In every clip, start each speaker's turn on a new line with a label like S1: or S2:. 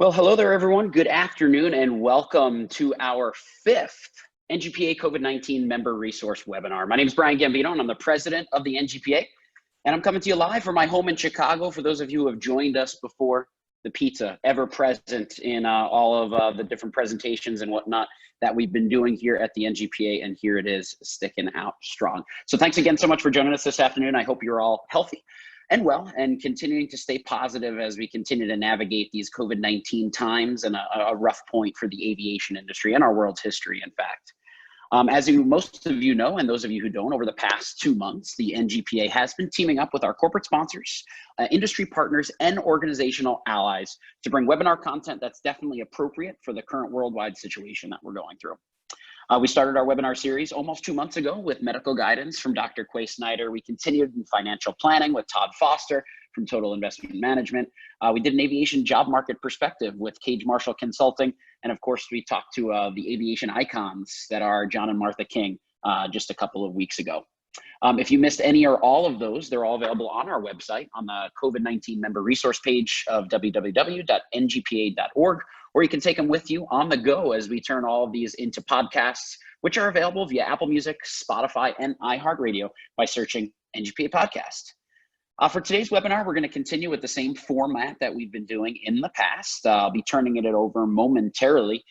S1: Well, hello there, everyone. Good afternoon, and welcome to our fifth NGPA COVID-19 member resource webinar. My name is Brian Gambino, and I'm the president of the NGPA, and I'm coming to you live from my home in Chicago. For those of you who have joined us before, the pizza, ever present in all of the different presentations and whatnot that we've been doing here at the NGPA, and here it is, sticking out strong. So thanks again so much for joining us this afternoon. I hope you're all healthy and well, and continuing to stay positive as we continue to navigate these COVID-19 times and a rough point for the aviation industry and our world's history, in fact. As most of you know, and those of you who don't, over the past 2 months, the NGPA has been teaming up with our corporate sponsors, industry partners, and organizational allies to bring webinar content that's definitely appropriate for the current worldwide situation that we're going through. We started our webinar series almost 2 months ago with medical guidance from Dr. Quay Snyder. We continued in financial planning with Todd Foster from Total Investment Management. We did an aviation job market perspective with Cage Marshall Consulting. And of course, we talked to the aviation icons that are John and Martha King just a couple of weeks ago. If you missed any or all of those, they're all available on our website on the COVID-19 member resource page of www.ngpa.org, or you can take them with you on the go as we turn all of these into podcasts, which are available via Apple Music, Spotify, and iHeartRadio by searching NGPA Podcast. For today's webinar, we're going to continue with the same format that we've been doing in the past. I'll be turning it over momentarily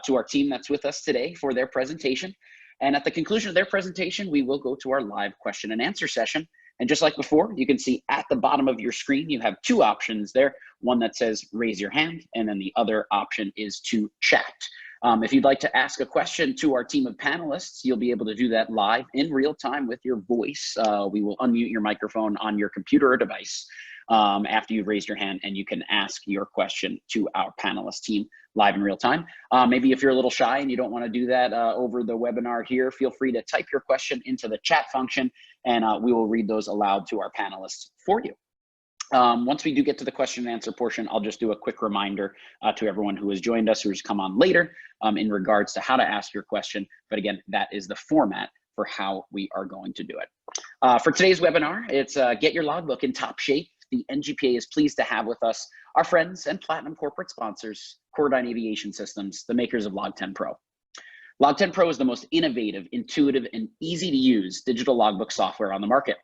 S1: to our team that's with us today for their presentation. And at the conclusion of their presentation, we will go to our live question and answer session. And just like before, you can see at the bottom of your screen, you have two options there. One that says raise your hand, and then the other option is to chat. If you'd like to ask a question to our team of panelists, you'll be able to do that live in real time with your voice. We will unmute your microphone on your computer or device after you've raised your hand, and you can ask your question to our panelist team live in real time. Maybe if you're a little shy and you don't want to do that over the webinar here, feel free to type your question into the chat function, and we will read those aloud to our panelists for you. Once we do get to the question and answer portion, I'll just do a quick reminder to everyone who has joined us, who's come on later, in regards to how to ask your question. But again, that is the format for how we are going to do it. For today's webinar, it's Get Your Logbook in Top Shape. The NGPA is pleased to have with us our friends and platinum corporate sponsors, Coradine Aviation Systems, the makers of Log10 Pro. Log10 Pro is the most innovative, intuitive, and easy to use digital logbook software on the market.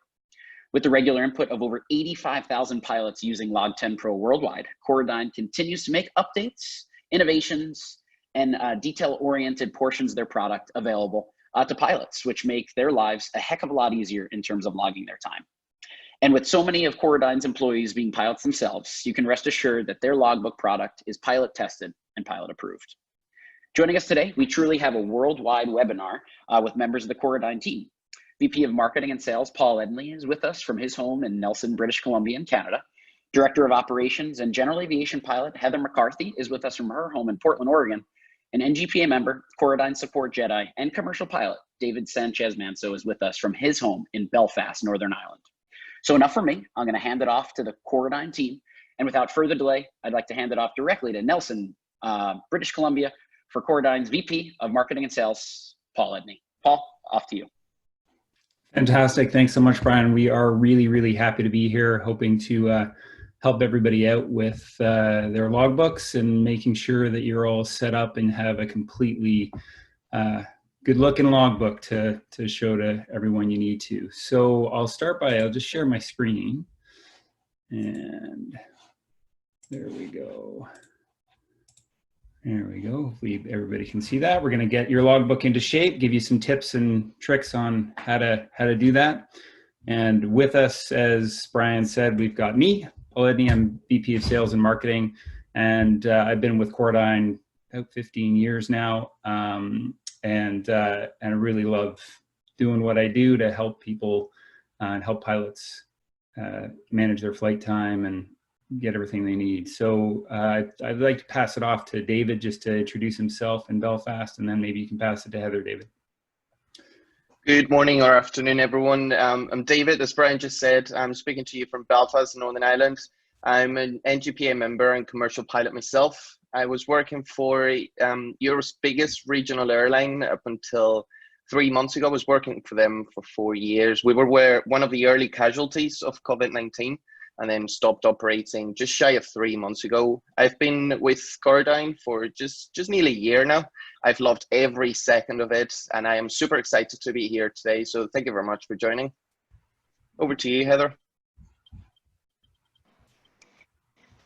S1: With the regular input of over 85,000 pilots using Log10 Pro worldwide, Coradine continues to make updates, innovations, and detail-oriented portions of their product available to pilots, which make their lives a heck of a lot easier in terms of logging their time. And with so many of Coradine's employees being pilots themselves, you can rest assured that their logbook product is pilot tested and pilot approved. Joining us today, we truly have a worldwide webinar with members of the Coradine team. VP of Marketing and Sales, Paul Edney, is with us from his home in Nelson, British Columbia in Canada. Director of Operations and General Aviation Pilot, Heather McCarthy, is with us from her home in Portland, Oregon. An NGPA member, Coradine Support Jedi, and commercial pilot, David Sanchez-Manso, is with us from his home in Belfast, Northern Ireland. So enough for me. I'm going to hand it off to the Coradine team. And without further delay, I'd like to hand it off directly to Nelson, British Columbia, for Coradine's VP of Marketing and Sales, Paul Edney. Paul, off to you.
S2: Fantastic. Thanks so much, Brian. We are really, really happy to be here, hoping to help everybody out with their logbooks and making sure that you're all set up and have a completely good looking logbook to show to everyone you need to. So I'll start by, I'll just share my screen, and there we go. There we go. Hopefully everybody can see that. We're going to get your logbook into shape, give you some tips and tricks on how to do that. And with us, as Brian said, we've got me, Paul Edney. I'm VP of Sales and Marketing, and I've been with Coradine about 15 years now. And I really love doing what I do to help people and help pilots manage their flight time and get everything they need. So I'd like to pass it off to David just to introduce himself in Belfast, and then maybe you can pass it to Heather, David.
S3: Good morning or afternoon, everyone. I'm David, as Brian just said. I'm speaking to you from Belfast, Northern Ireland. I'm an NGPA member and commercial pilot myself. I was working for Europe's biggest regional airline up until 3 months ago. I was working for them for 4 years. We were one of the early casualties of COVID-19. and then stopped operating just shy of 3 months ago. I've been with Coradine for just nearly a year now. I've loved every second of it, and I am super excited to be here today. So thank you very much for joining. Over to you, Heather.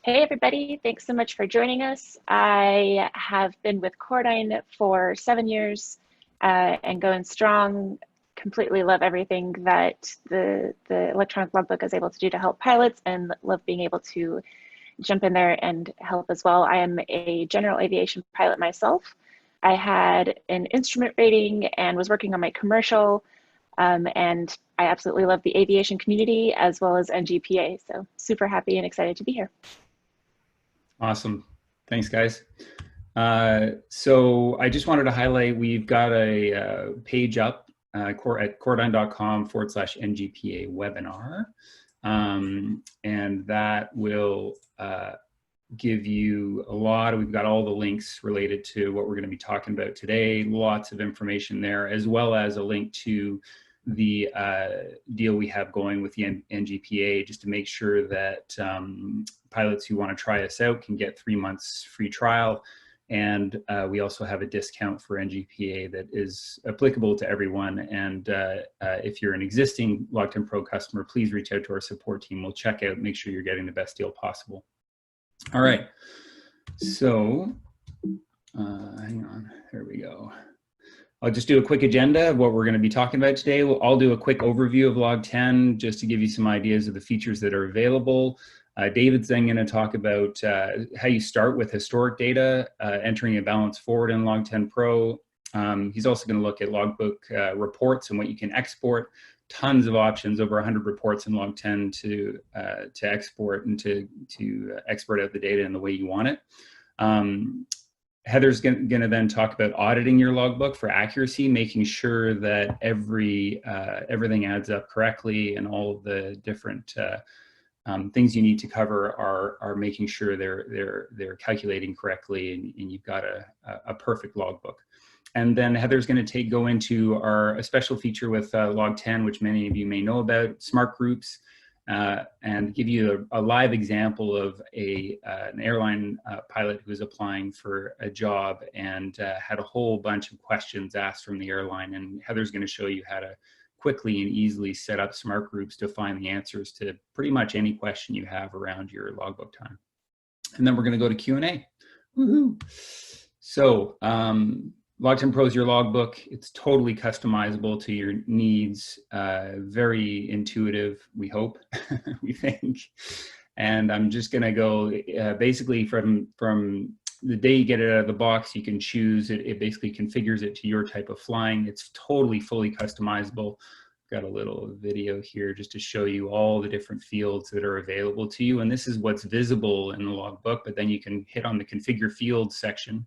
S4: Hey everybody, thanks so much for joining us. I have been with Coradine for 7 years and going strong. Completely love everything that the electronic logbook is able to do to help pilots, and love being able to jump in there and help as well. I am a general aviation pilot myself. I had an instrument rating and was working on my commercial, and I absolutely love the aviation community as well as NGPA. So super happy and excited to be here.
S2: Awesome. Thanks, guys. So I just wanted to highlight, we've got a page up at coradine.com/NGPA webinar. And that will give you we've got all the links related to what we're going to be talking about today, lots of information there, as well as a link to the deal we have going with the NGPA, just to make sure that pilots who want to try us out can get 3 months free trial. And we also have a discount for NGPA that is applicable to everyone. And if you're an existing Log10 Pro customer, please reach out to our support team. We'll check out, make sure you're getting the best deal possible. All right, so hang on, there we go. I'll just do a quick agenda of what we're going to be talking about today. I'll do a quick overview of Log10 just to give you some ideas of the features that are available. David's then going to talk about how you start with historic data, entering a balance forward in Log10 Pro. He's also going to look at logbook reports and what you can export. Tons of options, over 100 reports in Log10 to export and to export out the data in the way you want it. Heather's going to then talk about auditing your logbook for accuracy, making sure that everything adds up correctly, and all of the different things you need to cover are making sure they're calculating correctly, and you've got a perfect logbook. And then Heather's going to go into a special feature with Log10, which many of you may know about, smart groups, and give you a live example of an airline pilot who was applying for a job and had a whole bunch of questions asked from the airline. And Heather's going to show you how to quickly and easily set up smart groups to find the answers to pretty much any question you have around your logbook time. And then we're going to go to Q&A. Woohoo! So Log10 Pro is your logbook. It's totally customizable to your needs, very intuitive, we hope, we think. And I'm just going to go basically from the day you get it out of the box, you can choose it. It basically configures it to your type of flying. It's totally fully customizable. Got a little video here just to show you all the different fields that are available to you. And this is what's visible in the logbook, but then you can hit on the configure fields section.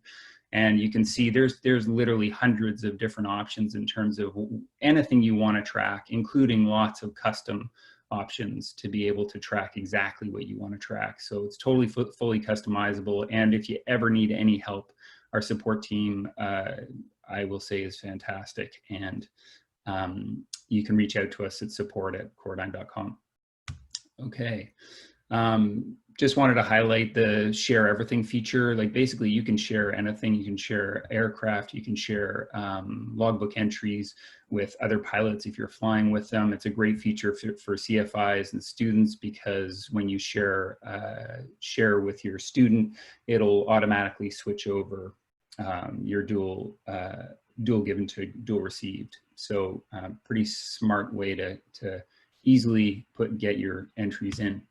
S2: And you can see there's literally hundreds of different options in terms of anything you want to track, including lots of custom options to be able to track exactly what you want to track. So it's totally fully customizable. And if you ever need any help, our support team, I will say, is fantastic. And you can reach out to us at support@coradine.com. Okay. Just wanted to highlight the share everything feature. Like basically you can share anything. You can share aircraft, you can share logbook entries with other pilots if you're flying with them. It's a great feature for CFIs and students, because when you share with your student, it'll automatically switch over your dual given to dual received. So pretty smart way to easily get your entries in.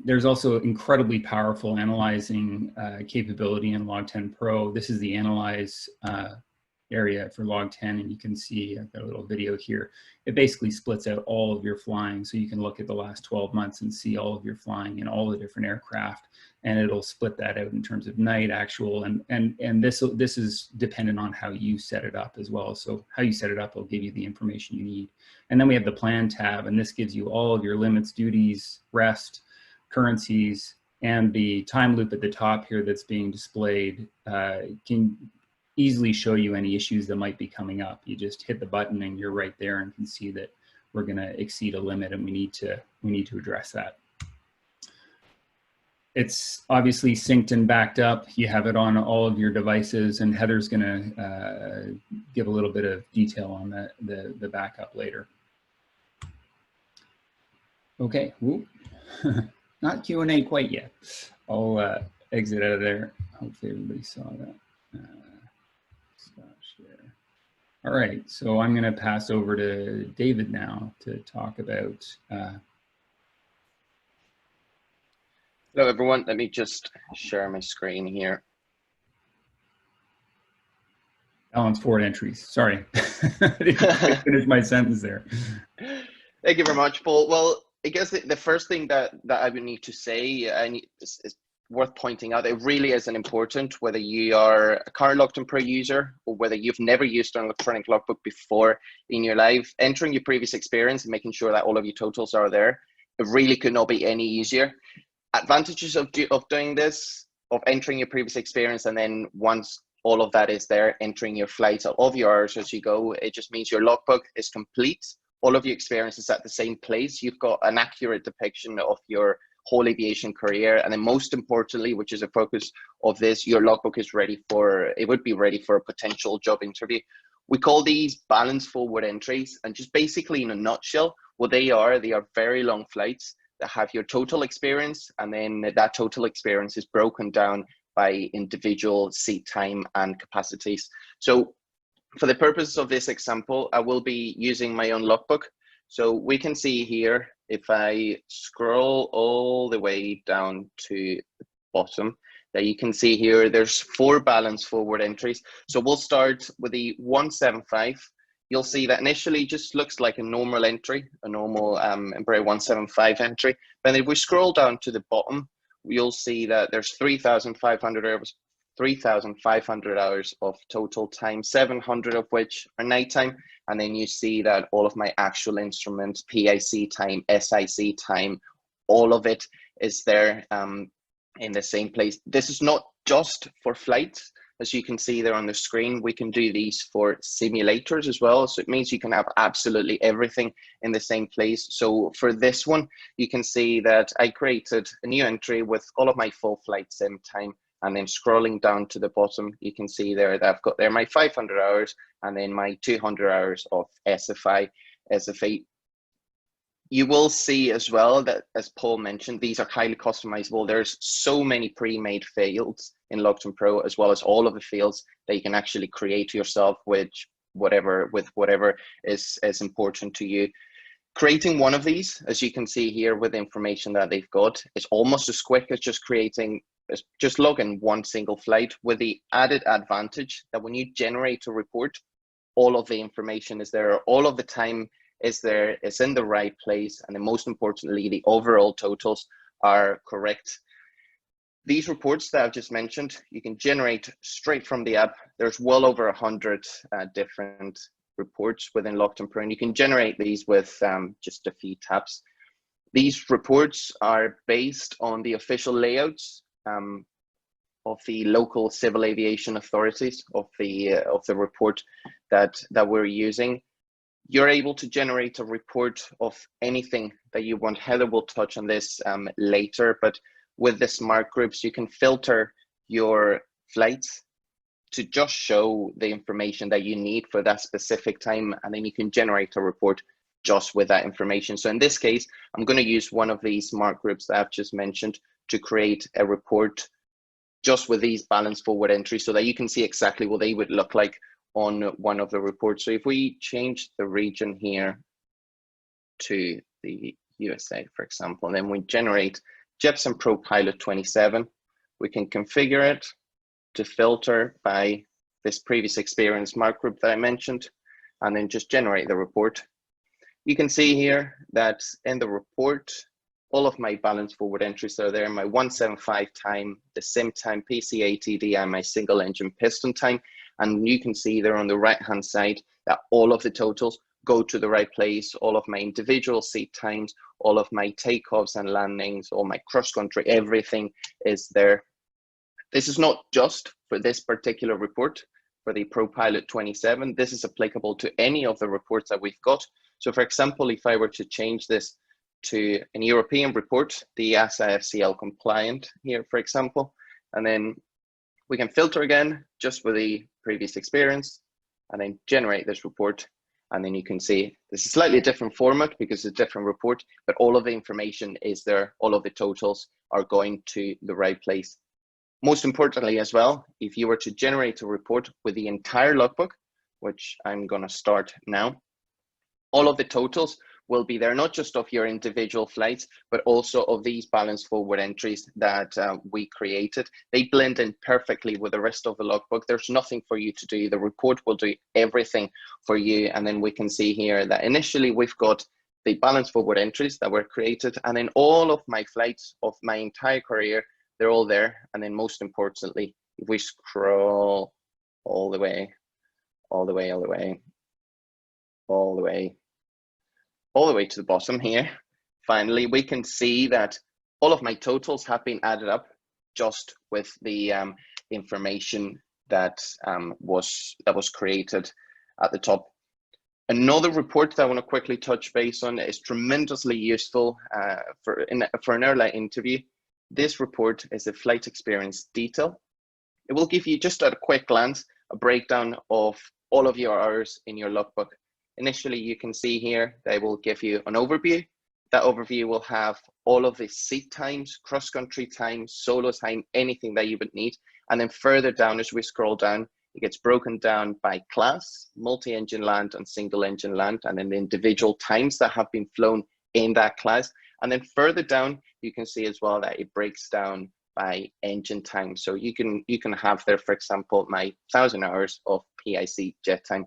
S2: There's also incredibly powerful analyzing capability in Log10 Pro. This is the analyze area for Log10, and you can see, I've got a little video here. It basically splits out all of your flying, so you can look at the last 12 months and see all of your flying in all the different aircraft, and it'll split that out in terms of night, actual, and this is dependent on how you set it up as well. So how you set it up will give you the information you need. And then we have the plan tab, and this gives you all of your limits, duties, rest, currencies, and the time loop at the top here that's being displayed can easily show you any issues that might be coming up. You just hit the button and you're right there and can see that going to exceed a limit, and we need to address that. It's obviously synced and backed up. You have it on all of your devices, and Heather's going to give a little bit of detail on the backup later. Okay, not Q&A quite yet. I'll exit out of there. Hopefully everybody saw that. All right, so I'm going to pass over to David now to talk about.
S3: Hello, everyone. Let me just share my screen here.
S2: Balance forward entries. Sorry, I didn't finish my sentence there.
S3: Thank you very much, Paul. Well, I guess the first thing that I would need to say is worth pointing out. It really isn't important whether you are a current LogTen Pro user or whether you've never used an electronic logbook before in your life. Entering your previous experience and making sure that all of your totals are there, it really could not be any easier. Advantages of doing this, of entering your previous experience, and then once all of that is there, entering your flights of your hours as you go, it just means your logbook is complete. All of your experience is at the same place. You've got an accurate depiction of your whole aviation career, and then most importantly, which is a focus of this, your logbook is ready for, it would be ready for a potential job interview. We call these balance forward entries, and just basically in a nutshell, what they are very long flights that have your total experience, and then that total experience is broken down by individual seat time and capacities. So for the purposes of this example, I will be using my own logbook. So we can see here, if I scroll all the way down to the bottom, that you can see here, there's 4 balance forward entries. So we'll start with the 175. You'll see that initially just looks like a normal entry, a normal Embraer 175 entry. But if we scroll down to the bottom, you'll see that there's 3,500 hours, 3,500 hours of total time, 700 of which are nighttime. And then you see that all of my actual instruments, PIC time, SIC time, all of it is there in the same place. This is not just for flights. As you can see there on the screen, we can do these for simulators as well. So it means you can have absolutely everything in the same place. So for this one, you can see that I created a new entry with all of my full flight sim time. And then scrolling down to the bottom, you can see there that I've got there my 500 hours and then my 200 hours of SFA. You will see as well that, as Paul mentioned, these are highly customizable. There's so many pre-made fields in LogTen Pro, as well as all of the fields that you can actually create yourself with whatever is important to you. Creating one of these, as you can see here with the information that they've got, is almost as quick as just logging one single flight, with the added advantage that when you generate a report, all of the information is there, all of the time is there, it's in the right place, and then most importantly, the overall totals are correct. These reports that I've just mentioned, you can generate straight from the app. There's well over 100 different reports within LogTen Pro, and you can generate these with just a few taps. These reports are based on the official layouts of the local civil aviation authorities of the report that we're using. You're able to generate a report of anything that you want. Heather will touch on this later, but with the smart groups, you can filter your flights to just show the information that you need for that specific time, and then you can generate a report just with that information. So in this case, I'm going to use one of these smart groups that I've just mentioned to create a report just with these balance forward entries so that you can see exactly what they would look like on one of the reports. So if we change the region here to the USA, for example, and then we generate Jepson Pro Pilot 27, we can configure it to filter by this previous experience smart group that I mentioned, and then just generate the report. You can see here that in the report, all of my balance forward entries are there, my 175 time, the sim time, PCATD, and my single engine piston time. And you can see there on the right-hand side that all of the totals go to the right place, all of my individual seat times, all of my takeoffs and landings, all my cross country, everything is there. This is not just for this particular report. for the ProPilot 27. This is applicable to any of the reports that we've got. So for example, if I were to change this to an European report, the SIFCL compliant here, for example, and then we can filter again just with the previous experience and then generate this report. And then you can see this is a slightly different format because it's a different report, but all of the information is there. All of the totals are going to the right place. Most importantly as well, if you were to generate a report with the entire logbook, which I'm going to start now, all of the totals will be there, not just of your individual flights, but also of these balance forward entries that we created. They blend in perfectly with the rest of the logbook. There's nothing for you to do. The report will do everything for you. And then we can see here that initially we've got the balance forward entries that were created, and then all of my flights of my entire career, they're all there. And then most importantly, if we scroll all the way to the bottom here, finally, we can see that all of my totals have been added up just with the information that was created at the top. Another report that I want to quickly touch base on is tremendously useful for an airline interview. This report is a flight experience detail. It will give you, just at a quick glance, a breakdown of all of your hours in your logbook. Initially, you can see here, they will give you an overview. That overview will have all of the seat times, cross-country time, solo time, anything that you would need. And then further down, as we scroll down, it gets broken down by class, multi-engine land and single-engine land, and then the individual times that have been flown in that class. And then further down, you can see as well that it breaks down by engine time. So you can have there, for example, my 1,000 hours of PIC jet time.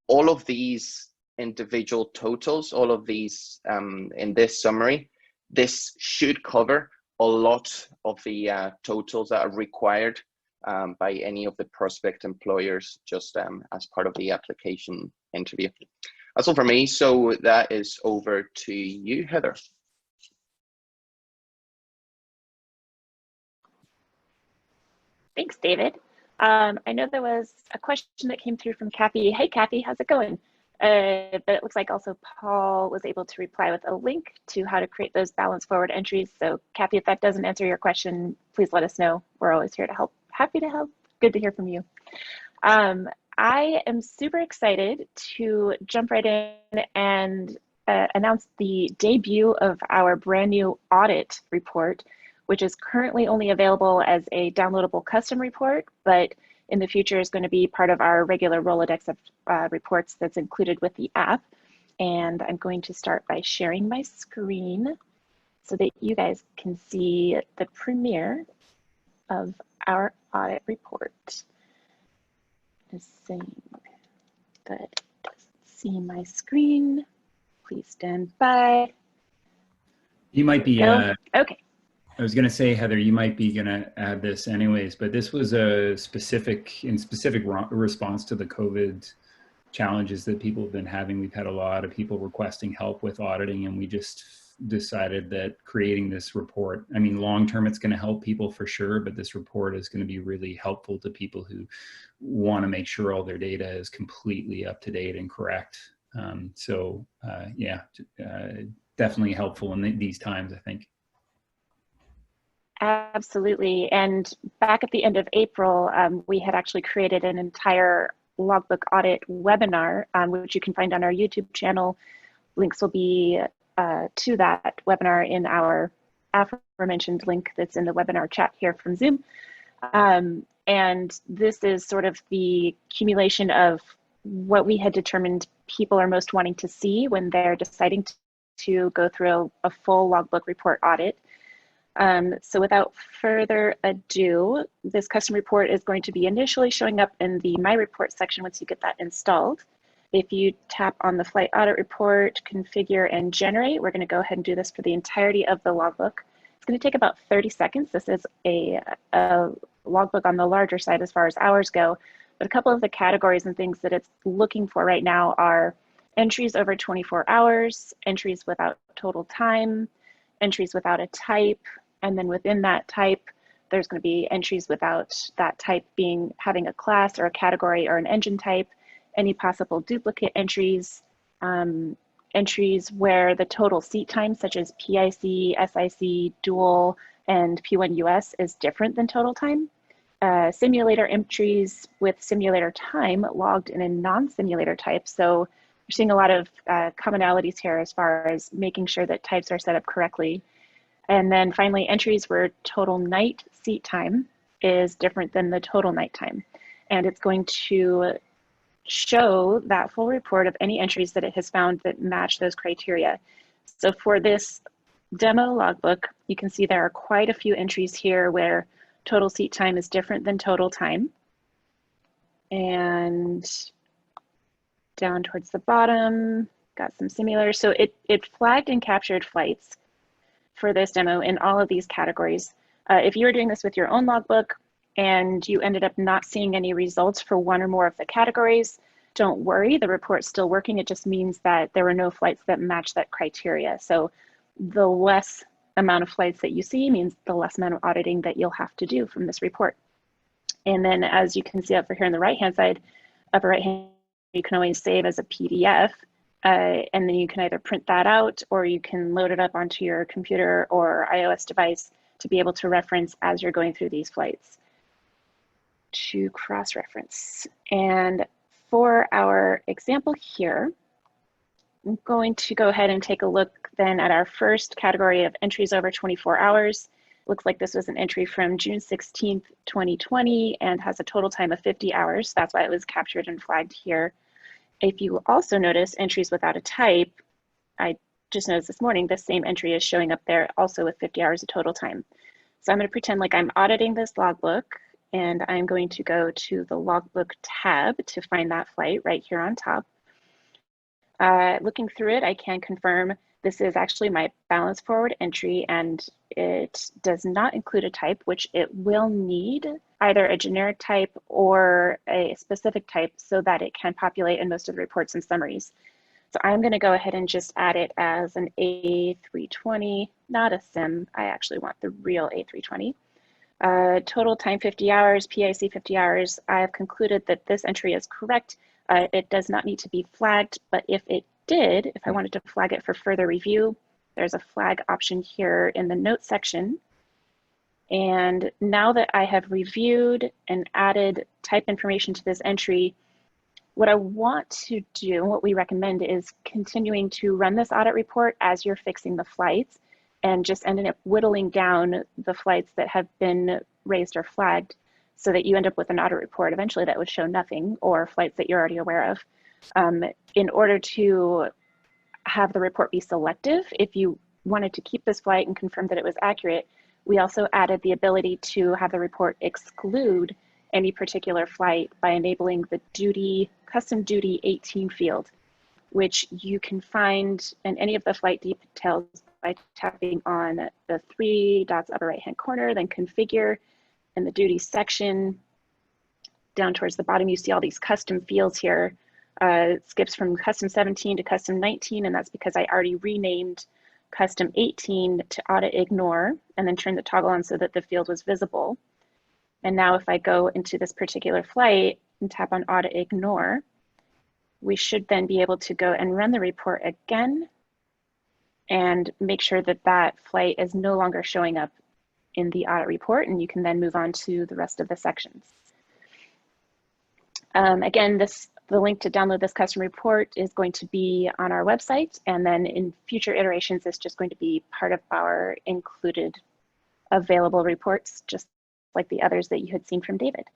S3: All of these individual totals, all of these in this summary, this should cover a lot of the totals that are required by any of the prospect employers just as part of the application interview. That's all for me. So that is over to you, Heather.
S4: Thanks, David. I know there was a question that came through from Kathy. Hey, Kathy, how's it going? But it looks like also Paul was able to reply with a link to how to create those balance forward entries. So Kathy, if that doesn't answer your question, please let us know. We're always here to help. Happy to help. Good to hear from you. I am super excited to jump right in and announce the debut of our brand new audit report, which is currently only available as a downloadable custom report, but in the future is going to be part of our regular Rolodex of reports that's included with the app. And I'm going to start by sharing my screen so that you guys can see the premiere of our audit report. Just saying that it doesn't see my screen. Please stand by.
S2: You might be,
S4: okay.
S2: I was going to say, Heather, you might be going to add this anyways, but this was a specific response to the COVID challenges that people have been having. We've had a lot of people requesting help with auditing, and we just decided that creating this report, I mean, long term, it's going to help people for sure, but this report is going to be really helpful to people who want to make sure all their data is completely up to date and correct. Definitely helpful in these times, I think.
S4: Absolutely. And back at the end of April, we had actually created an entire logbook audit webinar, which you can find on our YouTube channel. Links will be to that webinar in our aforementioned link that's in the webinar chat here from Zoom. And this is sort of the accumulation of what we had determined people are most wanting to see when they're deciding to go through a full logbook report audit. So without further ado, this custom report is going to be initially showing up in the My Report section once you get that installed. If you tap on the Flight Audit Report, Configure, and Generate, we're going to go ahead and do this for the entirety of the logbook. It's going to take about 30 seconds. This is a logbook on the larger side as far as hours go, but a couple of the categories and things that it's looking for right now are entries over 24 hours, entries without total time, entries without a type, and then within that type, there's going to be entries without that type having a class or a category or an engine type, any possible duplicate entries, entries where the total seat time, such as PIC, SIC, dual, and P1US is different than total time. Simulator entries with simulator time logged in a non-simulator type. So we're seeing a lot of commonalities here as far as making sure that types are set up correctly. And then finally, entries where total night seat time is different than the total night time. And it's going to show that full report of any entries that it has found that match those criteria. So for this demo logbook, you can see there are quite a few entries here where total seat time is different than total time. And down towards the bottom, got some simulators. So it flagged and captured flights for this demo in all of these categories. If you were doing this with your own logbook and you ended up not seeing any results for one or more of the categories, don't worry, the report's still working. It just means that there were no flights that match that criteria. So the less amount of flights that you see means the less amount of auditing that you'll have to do from this report. And then as you can see up here on the right-hand side, upper right-hand, you can always save as a PDF, and then you can either print that out or you can load it up onto your computer or iOS device to be able to reference as you're going through these flights to cross-reference. And for our example here, I'm going to go ahead and take a look then at our first category of entries over 24 hours. Looks like this was an entry from June 16th, 2020 and has a total time of 50 hours. That's why it was captured and flagged here. If you also notice entries without a type, I just noticed this morning, this same entry is showing up there also with 50 hours of total time. So I'm going to pretend like I'm auditing this logbook and I'm going to go to the logbook tab to find that flight right here on top. Looking through it, I can confirm this is actually my balance forward entry and it does not include a type, which it will need either a generic type or a specific type so that it can populate in most of the reports and summaries. So I'm going to go ahead and just add it as an A320, not a sim. I actually want the real A320. Total time 50 hours, PIC 50 hours. I have concluded that this entry is correct. It does not need to be flagged, but if it did, if I wanted to flag it for further review, there's a flag option here in the notes section. And now that I have reviewed and added type information to this entry, what I want to do, what we recommend is continuing to run this audit report as you're fixing the flights and just ending up whittling down the flights that have been raised or flagged so that you end up with an audit report eventually that would show nothing or flights that you're already aware of. In order to have the report be selective, if you wanted to keep this flight and confirm that it was accurate, we also added the ability to have the report exclude any particular flight by enabling the duty, custom duty 18 field, which you can find in any of the flight details by tapping on the 3 dots upper right hand corner, then configure in the duty section. Down towards the bottom, you see all these custom fields here. It skips from custom 17 to custom 19, and that's because I already renamed custom 18 to audit ignore and then turned the toggle on so that the field was visible. And now if I go into this particular flight and tap on audit ignore, we should then be able to go and run the report again and make sure that that flight is no longer showing up in the audit report, and you can then move on to the rest of the sections. Again, the link to download this custom report is going to be on our website, and then in future iterations, it's just going to be part of our included available reports, just like the others that you had seen from David.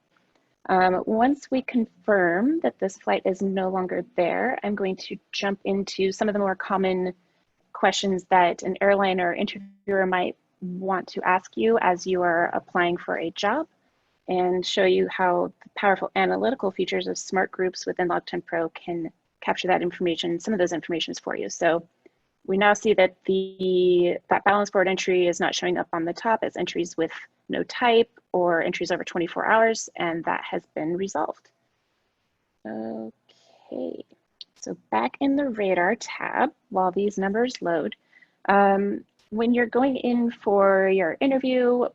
S4: Once we confirm that this flight is no longer there, I'm going to jump into some of the more common questions that an airline or interviewer might want to ask you as you are applying for a job, and show you how the powerful analytical features of smart groups within Log10 Pro can capture that information, some of those informations for you. So we now see that that balance forward entry is not showing up on the top as entries with no type or entries over 24 hours, and that has been resolved. Okay, so back in the radar tab, while these numbers load, When you're going in for your interview,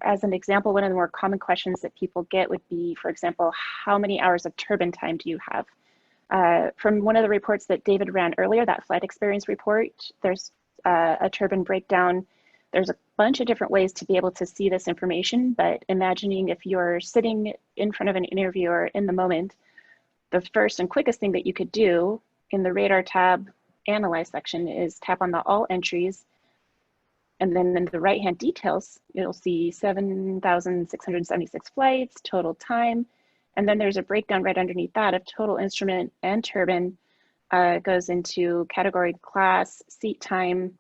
S4: as an example, one of the more common questions that people get would be, for example, how many hours of turbine time do you have? From one of the reports that David ran earlier, that flight experience report, there's a turbine breakdown. There's a bunch of different ways to be able to see this information, but imagining if you're sitting in front of an interviewer in the moment, the first and quickest thing that you could do in the radar tab analyze section is tap on the all entries, and then in the right-hand details, you'll see 7,676 flights, total time, and then there's a breakdown right underneath that of total instrument and turbine. Goes into category, class, seat time,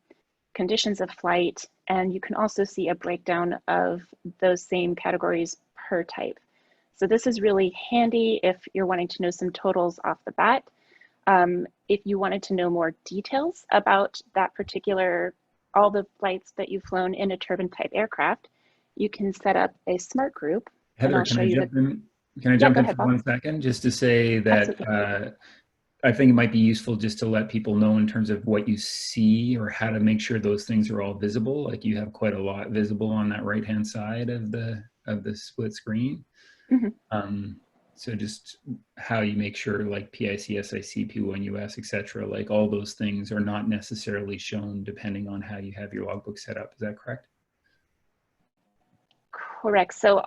S4: conditions of flight, and you can also see a breakdown of those same categories per type. So this is really handy if you're wanting to know some totals off the bat. If you wanted to know more details about that particular, all the flights that you've flown in a turbine type aircraft, you can set up a smart group.
S2: Heather, can I jump in for 1 second just to say that I think it might be useful just to let people know in terms of what you see or how to make sure those things are all visible. Like you have quite a lot visible on that right-hand side of the split screen. Mm-hmm. So just how you make sure like PIC, SIC, P1 US, etc. Like all those things are not necessarily shown depending on how you have your logbook set up. Is that correct?
S4: Correct. So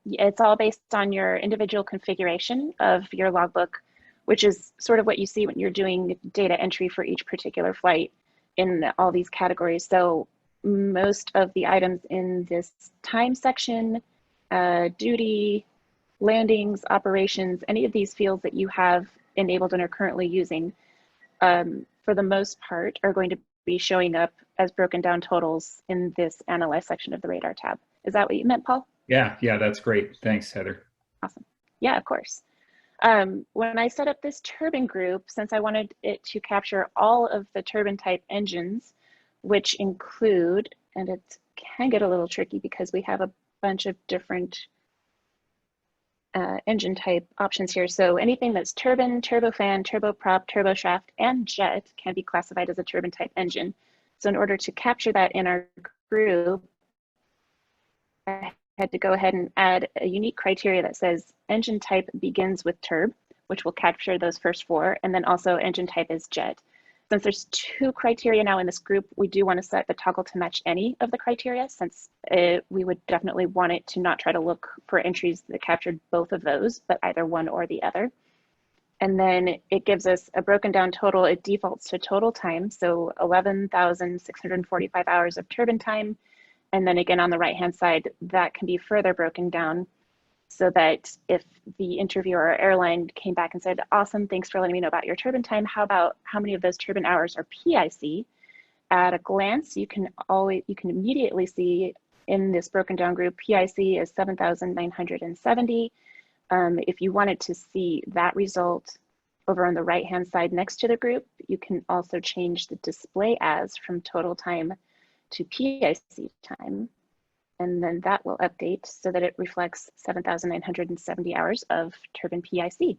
S4: it's all based on your individual configuration of your logbook, which is sort of what you see when you're doing data entry for each particular flight in all these categories. So most of the items in this time section, duty, landings, operations, any of these fields that you have enabled and are currently using, for the most part, are going to be showing up as broken down totals in this Analyze section of the Radar tab. Is that what you meant, Paul?
S2: Yeah, that's great. Thanks, Heather.
S4: Awesome. Yeah, of course. When I set up this turbine group, since I wanted it to capture all of the turbine type engines, which include, and it can get a little tricky because we have a bunch of different engine type options here. So anything that's turbine, turbofan, turboprop, turboshaft, and jet can be classified as a turbine type engine. So in order to capture that in our group, I had to go ahead and add a unique criteria that says engine type begins with turb, which will capture those first four, and then also engine type is jet. Since there's two criteria now in this group, we do want to set the toggle to match any of the criteria, since we would definitely want it to not try to look for entries that captured both of those, but either one or the other. And then it gives us a broken down total. It defaults to total time, so 11,645 hours of turbine time. And then again, on the right-hand side, that can be further broken down so that if the interviewer or airline came back and said, awesome, thanks for letting me know about your turbine time, how about how many of those turbine hours are PIC? At a glance, you can immediately see in this broken down group, PIC is 7,970. If you wanted to see that result over on the right-hand side next to the group, you can also change the display as from total time to PIC time, and then that will update so that it reflects 7,970 hours of turbine PIC.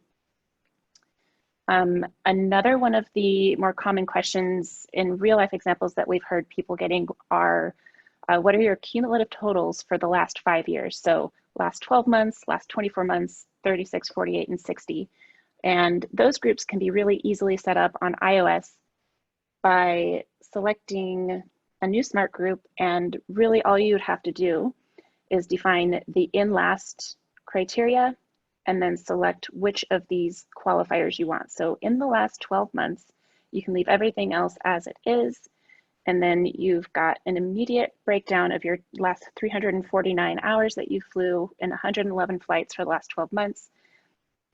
S4: Another one of the more common questions in real life examples that we've heard people getting are, what are your cumulative totals for the last 5 years? So last 12 months, last 24 months, 36, 48, and 60. And those groups can be really easily set up on iOS by selecting a new smart group, and really all you would have to do is define the in last criteria and then select which of these qualifiers you want. So in the last 12 months, you can leave everything else as it is, and then you've got an immediate breakdown of your last 349 hours that you flew in 111 flights for the last 12 months,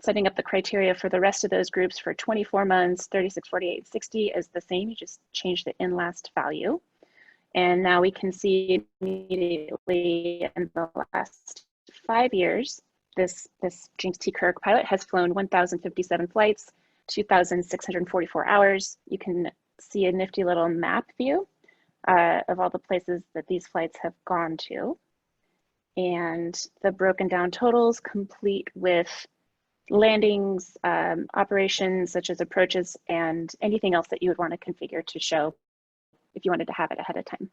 S4: setting up the criteria for the rest of those groups for 24 months, 36, 48, 60 is the same. You just change the in last value. And now we can see immediately in the last 5 years, this James T. Kirk pilot has flown 1,057 flights, 2,644 hours. You can see a nifty little map view of all the places that these flights have gone to. And the broken down totals complete with landings, operations such as approaches, and anything else that you would want to configure to show if you wanted to have it ahead of time.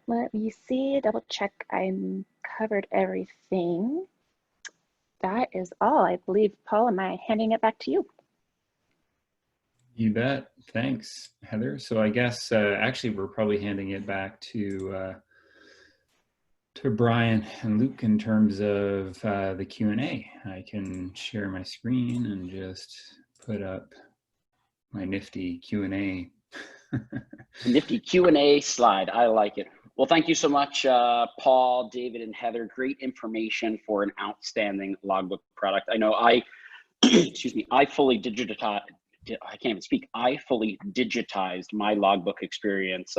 S4: Let me see, double check I'm covered everything. That is all, I believe. Paul, am I handing it back to you?
S2: You bet. Thanks, Heather. So I guess actually we're probably handing it back to Brian and Luke in terms of the Q&A. I can share my screen and just put up my nifty Q&A.
S1: Nifty Q&A slide. I like it. Well, thank you so much, Paul, David, and Heather. Great information for an outstanding logbook product. I know excuse me, I fully digitized. I can't even speak. I fully digitized my logbook experience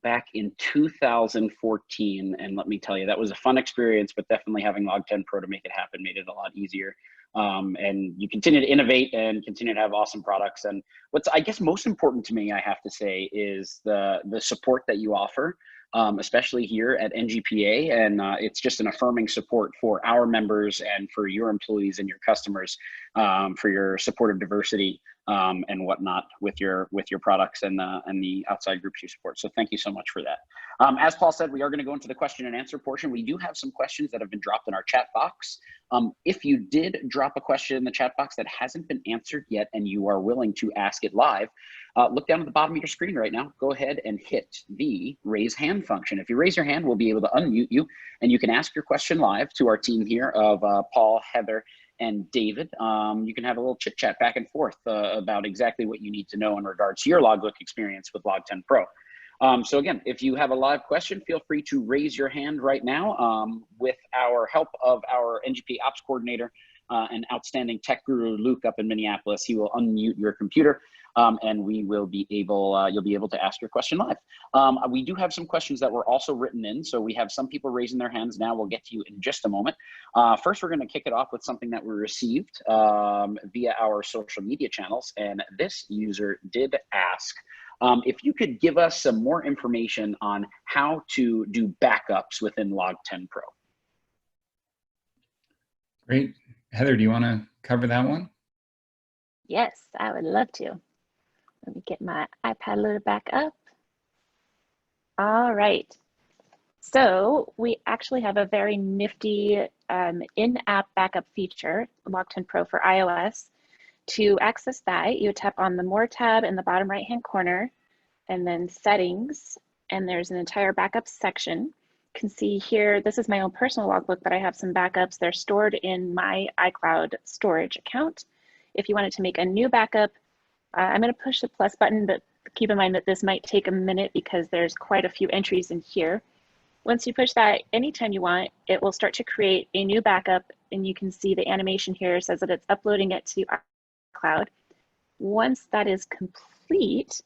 S1: back in 2014. And let me tell you, that was a fun experience, but definitely having Log10 Pro to make it happen made it a lot easier. And you continue to innovate and continue to have awesome products. And what's, I guess, most important to me, I have to say, is the support that you offer, especially here at NGPA. And it's just an affirming support for our members and for your employees and your customers, for your support of diversity and whatnot with your products and the outside groups you support. So thank you so much for that. As Paul said, we are going to go into the question and answer portion. We do have some questions that have been dropped in our chat box. If you did drop a question in the chat box that hasn't been answered yet and you are willing to ask it live, look down at the bottom of your screen right now. Go ahead and hit the raise hand function. If you raise your hand, we'll be able to unmute you and you can ask your question live to our team here of Paul, Heather, and David. You can have a little chit chat back and forth about exactly what you need to know in regards to your logbook experience with Log10 Pro. So again, if you have a live question, feel free to raise your hand right now. With our help of our NGPA Ops Coordinator and outstanding tech guru, Luke, up in Minneapolis, he will unmute your computer and we will be able, you'll be able to ask your question live. We do have some questions that were also written in. So we have some people raising their hands now. We'll get to you in just a moment. First, we're going to kick it off with something that we received via our social media channels. And this user did ask, if you could give us some more information on how to do backups within Log10 Pro.
S2: Great. Heather, do you want to cover that one?
S4: Yes, I would love to. Let me get my iPad loaded back up. All right. So we actually have a very nifty in-app backup feature, Log10 Pro for iOS. To access that, you tap on the More tab in the bottom right-hand corner, and then Settings, and there's an entire backup section. You can see here, this is my own personal logbook, but I have some backups. They're stored in my iCloud storage account. If you wanted to make a new backup, I'm going to push the plus button, but keep in mind that this might take a minute because there's quite a few entries in here. Once you push that anytime you want, it will start to create a new backup, and you can see the animation here says that it's uploading it to iCloud. Once that is complete,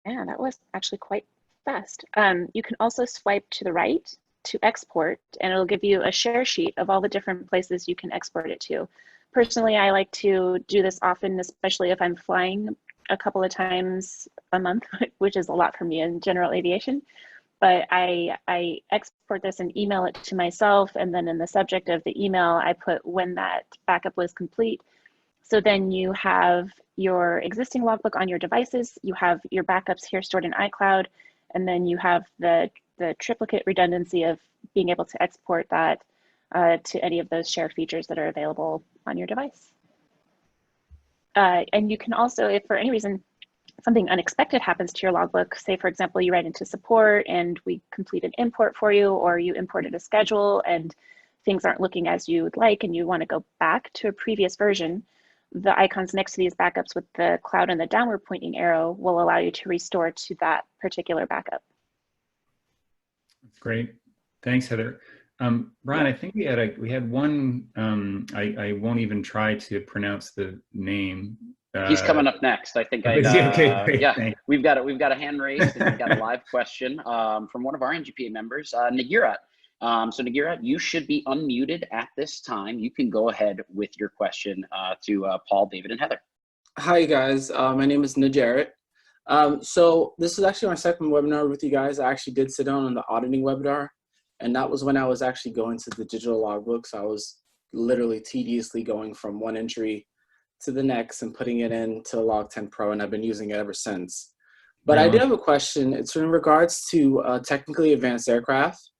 S4: yeah, that was actually quite fast. You can also swipe to the right to export, and it'll give you a share sheet of all the different places you can export it to. Personally, I like to do this often, especially if I'm flying a couple of times a month, which is a lot for me in general aviation. But I export this and email it to myself, and then in the subject of the email, I put when that backup was complete. So then you have your existing logbook on your devices, you have your backups here stored in iCloud, and then you have the triplicate redundancy of being able to export that to any of those share features that are available on your device. And you can also, if for any reason something unexpected happens to your logbook, say for example, you write into support and we complete an import for you, or you imported a schedule and things aren't looking as you would like and you want to go back to a previous version, the icons next to these backups with the cloud and the downward pointing arrow will allow you to restore to that particular backup.
S2: That's great. Thanks, Heather. Brian, I think we had one, I won't even try to pronounce the name.
S1: He's coming up next. I think
S2: okay, great,
S1: yeah,
S2: thanks.
S1: we've got a hand raised and we've got a live question from one of our NGPA members, Nagirat. So Nagirat, you should be unmuted at this time. You can go ahead with your question to Paul, David, and Heather.
S5: Hi guys, my name is Nagirat. So this is actually my second webinar with you guys. I actually did sit down on the auditing webinar, and that was when I was actually going to the digital logbooks. I was literally tediously going from one entry to the next and putting it into Log10 Pro, and I've been using it ever since. But
S2: Right
S5: I do
S2: on.
S5: have a question. It's in regards to technically advanced aircraft.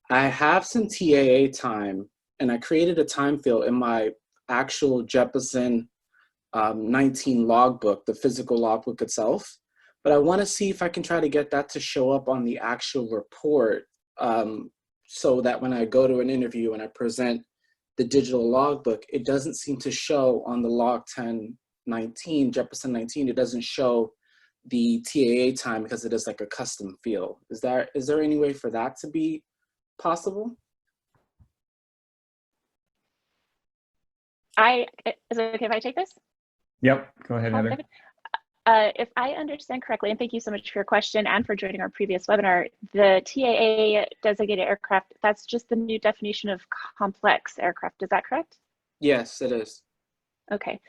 S5: I have some TAA time, and I created a time field in my actual Jeppesen 19 logbook, the physical logbook itself. But I want to see if I can try to get that to show up on the actual report, so that when I go to an interview and I present the digital logbook, it doesn't seem to show on the Log10 19, Jeppesen 19, it doesn't show the TAA time because it is like a custom field. Is there any way for that to be possible?
S4: Is it okay if I take this?
S2: Yep. Go ahead, Heather.
S4: If I understand correctly, and thank you so much for your question and for joining our previous webinar, the TAA designated aircraft, that's just the new definition of complex aircraft. Is that correct?
S5: Yes, it is.
S4: Okay.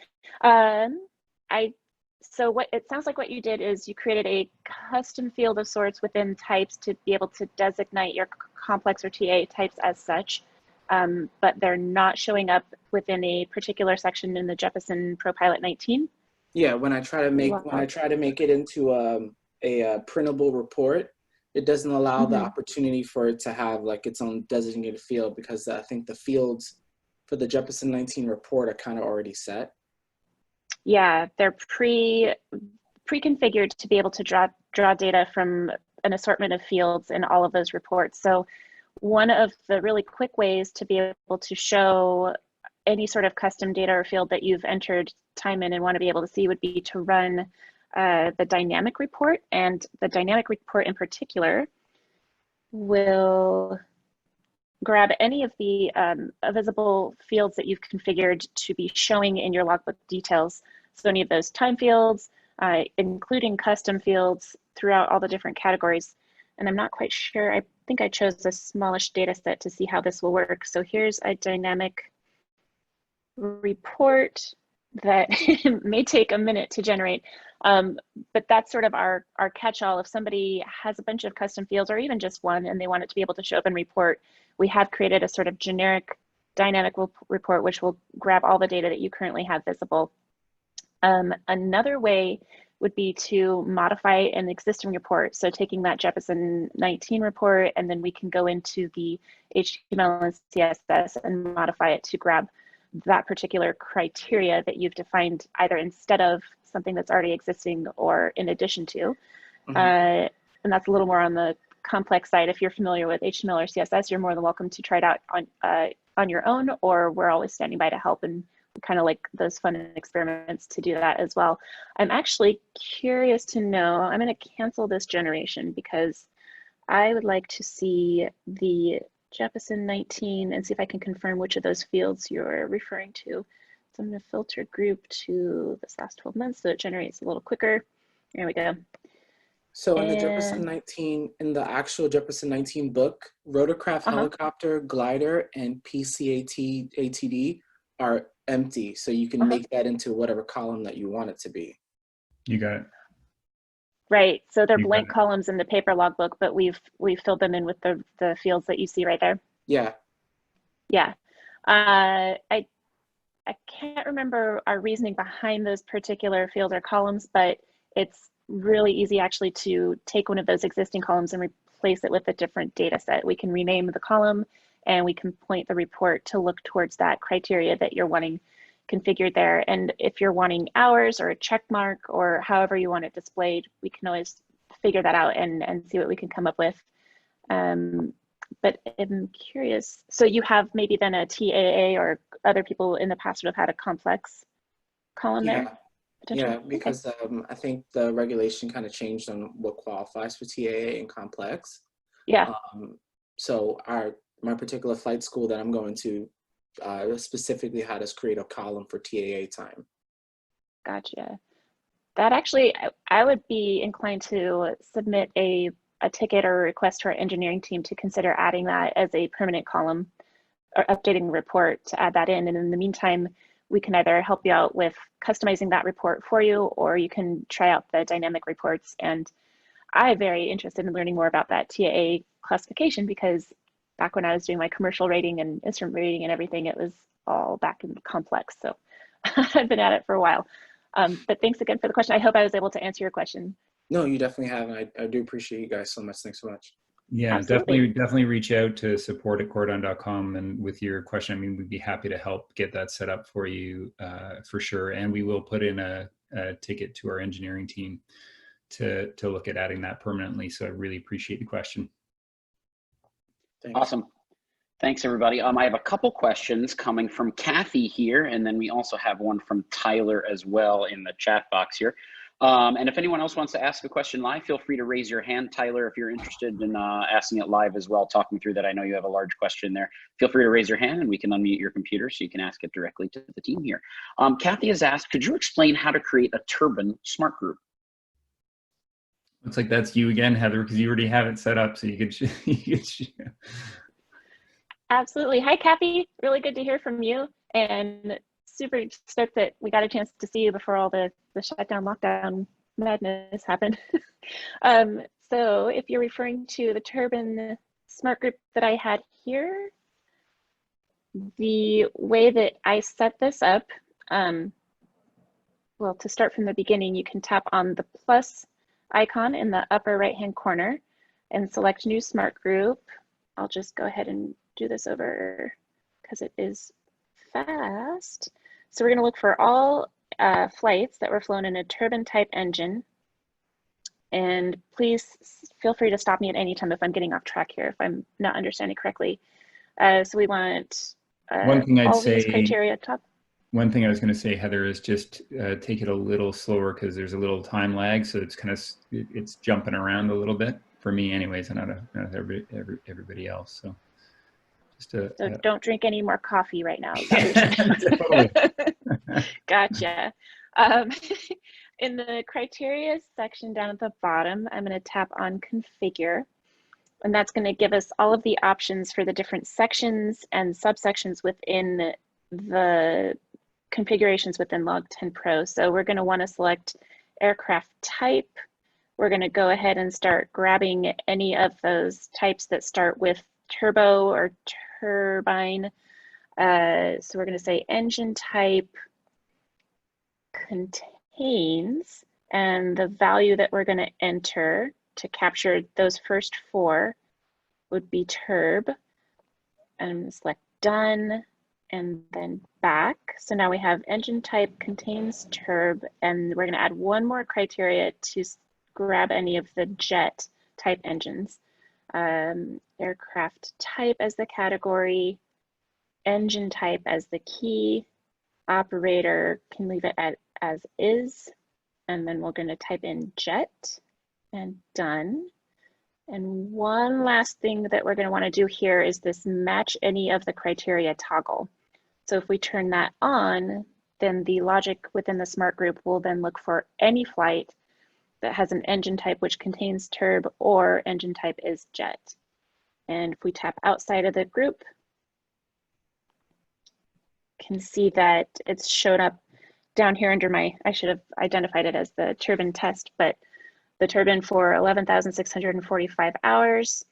S4: So what it sounds like what you did is you created a custom field of sorts within types to be able to designate your complex or TAA types as such, but they're not showing up within a particular section in the Jeppesen Pro Pilot 19.
S5: Yeah, when I try to make it into a printable report, it doesn't allow the opportunity for it to have like its own designated field, because I think the fields for the Jeppesen 19 report are kind of already set.
S4: Yeah, they're pre-configured to be able to draw data from an assortment of fields in all of those reports. So one of the really quick ways to be able to show any sort of custom data or field that you've entered time in and want to be able to see would be to run the dynamic report. And the dynamic report in particular will grab any of the visible fields that you've configured to be showing in your logbook details. So any of those time fields, including custom fields throughout all the different categories. And I'm not quite sure, I think I chose a smallish data set to see how this will work. So here's a dynamic report that may take a minute to generate, but that's sort of our catch-all. If somebody has a bunch of custom fields or even just one and they want it to be able to show up and report, we have created a sort of generic dynamic report which will grab all the data that you currently have visible. Another way would be to modify an existing report. So taking that Jeppesen 19 report, and then we can go into the HTML and CSS and modify it to grab that particular criteria that you've defined either instead of something that's already existing or in addition to. And that's a little more on the complex side. If you're familiar with HTML or CSS, you're more than welcome to try it out on your own, or we're always standing by to help, and kind of like those fun experiments to do that as well. I'm actually curious to know, I'm going to cancel this generation because I would like to see the Jeppesen 19 and see if I can confirm which of those fields you're referring to. So I'm going to filter group to this last 12 months so it generates a little quicker. There we go.
S5: So in the Jeppesen 19, in the actual Jeppesen 19 book, rotorcraft, helicopter, glider, and PCAT ATD are empty. So you can make that into whatever column that you want it to be.
S2: You got it.
S4: Right. So they're blank columns in the paper logbook, but we've filled them in with the fields that you see right there.
S5: Yeah.
S4: Yeah. I can't remember our reasoning behind those particular fields or columns, but it's really easy actually to take one of those existing columns and replace it with a different data set. We can rename the column and we can point the report to look towards that criteria that you're wanting configured there. And if you're wanting hours or a check mark or however you want it displayed, we can always figure that out and see what we can come up with. But I'm curious, so you have maybe then a TAA, or other people in the past would have had a complex column there?
S5: Yeah, because I think the regulation kind of changed on what qualifies for TAA and complex.
S4: Yeah.
S5: So my particular flight school that I'm going to specifically had us create a column for TAA time.
S4: Gotcha. That actually, I would be inclined to submit a ticket or a request to our engineering team to consider adding that as a permanent column, or updating the report to add that in. And in the meantime, we can either help you out with customizing that report for you, or you can try out the dynamic reports. And I'm very interested in learning more about that TAA classification, because back when I was doing my commercial rating and instrument rating and everything, it was all back in complex. So I've been at it for a while. But thanks again for the question. I hope I was able to answer your question.
S5: No, you definitely have, and I do appreciate you guys so much. Thanks so much.
S2: Yeah,
S4: Absolutely.
S2: definitely reach out to support@coradine.com and with your question. I mean, we'd be happy to help get that set up for you for sure. And we will put in a ticket to our engineering team to look at adding that permanently. So I really appreciate the question.
S5: Thanks.
S1: Awesome. Thanks, everybody. I have a couple questions coming from Kathy here, and then we also have one from Tyler as well in the chat box here. And if anyone else wants to ask a question live, feel free to raise your hand. Tyler, if you're interested in asking it live as well, talking through that, I know you have a large question there. Feel free to raise your hand and we can unmute your computer so you can ask it directly to the team here. Kathy has asked, could you explain how to create a turbine smart group?
S2: Looks like that's you again, Heather, because you already have it set up, so you could.
S4: Absolutely. Hi, Kathy. Really good to hear from you, and super stoked that we got a chance to see you before all the shutdown, lockdown madness happened. So if you're referring to the turbine smart group that I had here, the way that I set this up, well, to start from the beginning, you can tap on the plus icon in the upper right-hand corner and select new smart group. I'll just go ahead and do this over because it is fast. So we're going to look for all flights that were flown in a turbine type engine. And please feel free to stop me at any time if I'm getting off track here, if I'm not understanding correctly. So we want
S2: One thing I'd
S4: all
S2: say,
S4: these criteria at top.
S2: One thing I was going to say, Heather, is just take it a little slower because there's a little time lag, so it's kind of it's jumping around a little bit for me, anyways, and not everybody else. So just
S4: so don't drink any more coffee right now. Is that what you're saying? Gotcha. In the criteria section down at the bottom, I'm going to tap on configure, and that's going to give us all of the options for the different sections and subsections within the configurations within Log10 Pro. So we're going to want to select aircraft type. We're going to go ahead and start grabbing any of those types that start with turbo or turbine. So we're going to say engine type contains, and the value that we're going to enter to capture those first four would be turb. And I'm going to select done and then back. So now we have engine type contains turb, and we're going to add one more criteria to grab any of the jet type engines. Aircraft type as the category, engine type as the key, operator can leave it as is, and then we're going to type in jet and done. And one last thing that we're going to want to do here is this match any of the criteria toggle. So if we turn that on, then the logic within the smart group will then look for any flight that has an engine type which contains turb or engine type is jet. And if we tap outside of the group, can see that it's showed up down here under my, I should have identified it as the turbine test, but the turbine for 11,645 hours.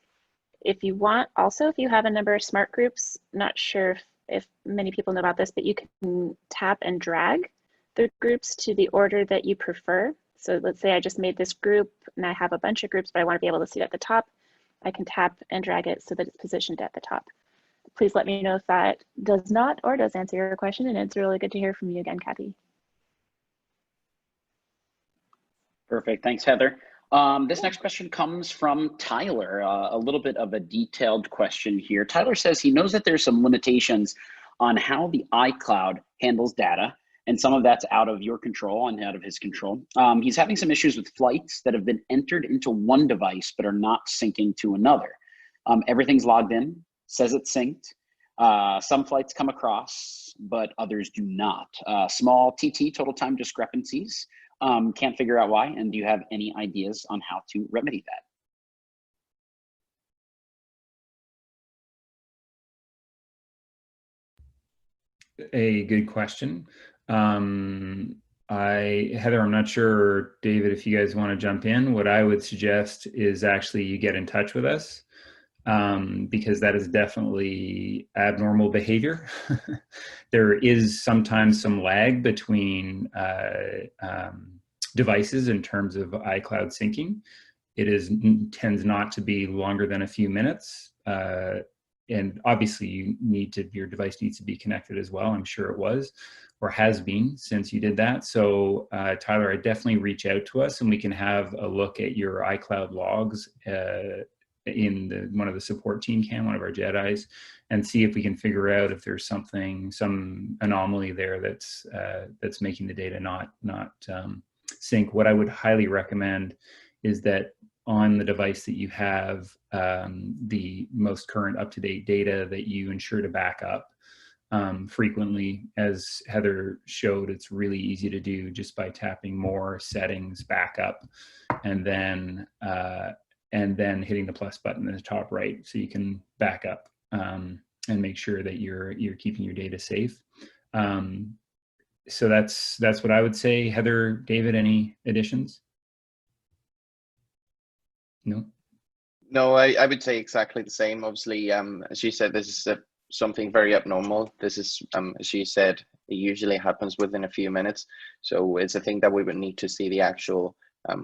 S4: If you want, also, if you have a number of smart groups, not sure if many people know about this, but you can tap and drag the groups to the order that you prefer. So let's say I just made this group and I have a bunch of groups, but I want to be able to see it at the top. I can tap and drag it so that it's positioned at the top. Please let me know if that does not or does answer your question, and it's really good to hear from you again, Kathy.
S1: Perfect. Thanks, Heather. This next question comes from Tyler, a little bit of a detailed question here. Tyler says he knows that there's some limitations on how the iCloud handles data, and some of that's out of your control and out of his control. He's having some issues with flights that have been entered into one device but are not syncing to another. Everything's logged in, says it's synced. Some flights come across, but others do not. Small TT, total time discrepancies. Can't figure out why, and do you have any ideas on how to remedy that?
S2: A good question. Heather, I'm not sure, David, if you guys want to jump in. What I would suggest is actually you get in touch with us, because that is definitely abnormal behavior. There is sometimes some lag between devices in terms of iCloud syncing. Tends not to be longer than a few minutes. And obviously your device needs to be connected as well. I'm sure it was, or has been since you did that. So Tyler, I definitely reach out to us and we can have a look at your iCloud logs one of the support team one of our Jedis, and see if we can figure out if there's some anomaly there that's making the data not sync. What I would highly recommend is that on the device that you have the most current up-to-date data that you ensure to back up frequently. As Heather showed, it's really easy to do just by tapping more settings, backup, and then hitting the plus button in the top right so you can back up and make sure that you're keeping your data safe. So that's what I would say. Heather, David, any additions? No.
S3: No, I would say exactly the same. Obviously, as you said, this is something very abnormal. This is, as you said, it usually happens within a few minutes. So it's a thing that we would need to see the actual,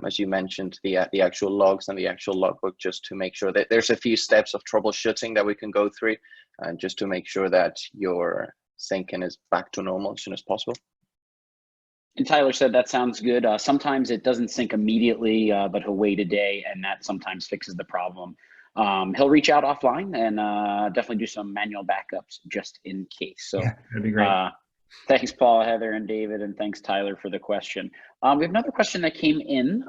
S3: as you mentioned, the actual logs and the actual logbook, just to make sure that there's a few steps of troubleshooting that we can go through, and just to make sure that your syncing is back to normal as soon as possible.
S1: And Tyler said that sounds good. Sometimes it doesn't sync immediately, but he'll wait a day, and that sometimes fixes the problem. He'll reach out offline and definitely do some manual backups just in case. So
S2: yeah, that'd be great.
S1: Thanks, Paul, Heather, and David, and thanks, Tyler, for the question. We have another question that came in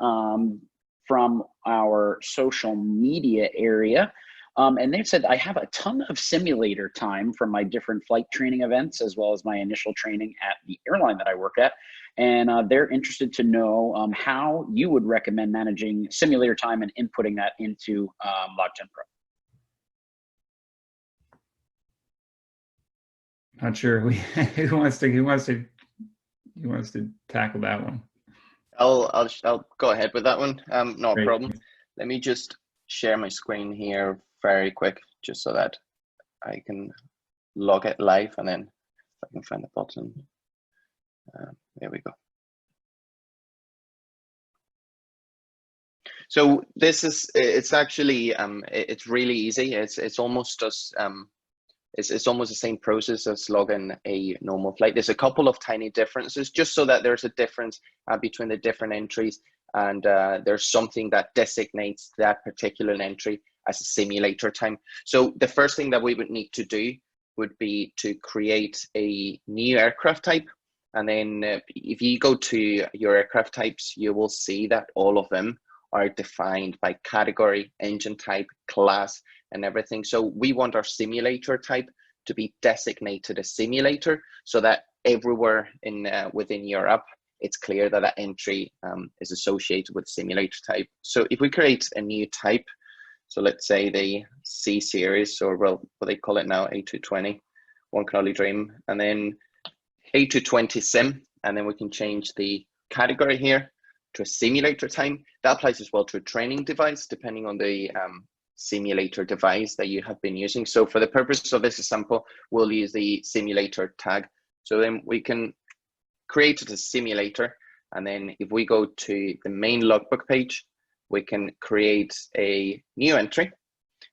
S1: from our social media area. And they've said, I have a ton of simulator time from my different flight training events, as well as my initial training at the airline that I work at. And they're interested to know how you would recommend managing simulator time and inputting that into Log10 Pro.
S2: Not sure who wants to tackle that one.
S3: I'll go ahead with that one. Not
S2: Great.
S3: a problem. Let me just share my screen here very quick, just so that I can log it live, and then I can find the button. There we go. So this is, it's actually, it's really easy. It's almost just, it's almost the same process as logging a normal flight. There's a couple of tiny differences, just so that there's a difference between the different entries, and there's something that designates that particular entry as a simulator time. So the first thing that we would need to do would be to create a new aircraft type. And then if you go to your aircraft types, you will see that all of them are defined by category, engine type, class, and everything. So we want our simulator type to be designated a simulator, so that everywhere within your app, it's clear that that entry is associated with simulator type. So if we create a new type, so let's say the C series, or well, what they call it now, A220, One Can Only Dream, and then A220 sim, and then we can change the category here to a simulator time. That applies as well to a training device, depending on the simulator device that you have been using. So for the purpose of this example, we'll use the simulator tag. So then we can create it as a simulator, and then if we go to the main logbook page, we can create a new entry,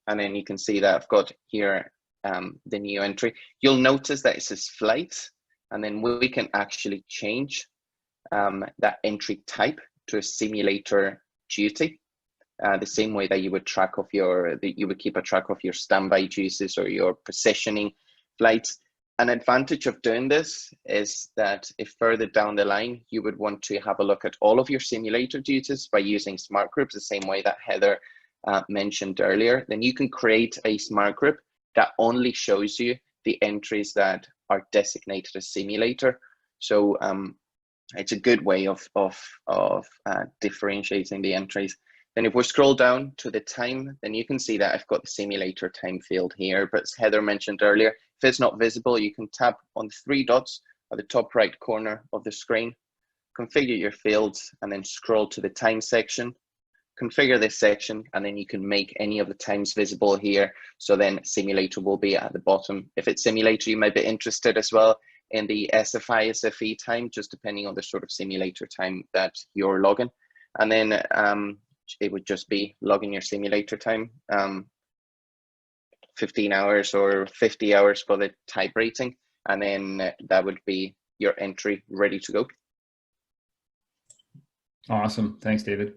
S3: and then you can see that I've got here the new entry. You'll notice that it says flight, and then we can actually change that entry type to a simulator duty, the same way that you would keep a track of your standby duties or your positioning flights. An advantage of doing this is that if further down the line you would want to have a look at all of your simulator duties by using smart groups, the same way that Heather mentioned earlier, then you can create a smart group that only shows you the entries that are designated as simulator. So it's a good way of differentiating the entries. Then if we scroll down to the time, then you can see that I've got the simulator time field here, but as Heather mentioned earlier, if it's not visible, you can tap on the three dots at the top right corner of the screen, configure your fields, and then scroll to the time section, configure this section, and then you can make any of the times visible here. So then simulator will be at the bottom. If it's simulator, you might be interested as well in the SFI, SFE time, just depending on the sort of simulator time that you're logging. And then it would just be logging your simulator time, 15 hours or 50 hours for the type rating. And then that would be your entry ready to go.
S2: Awesome. Thanks, David.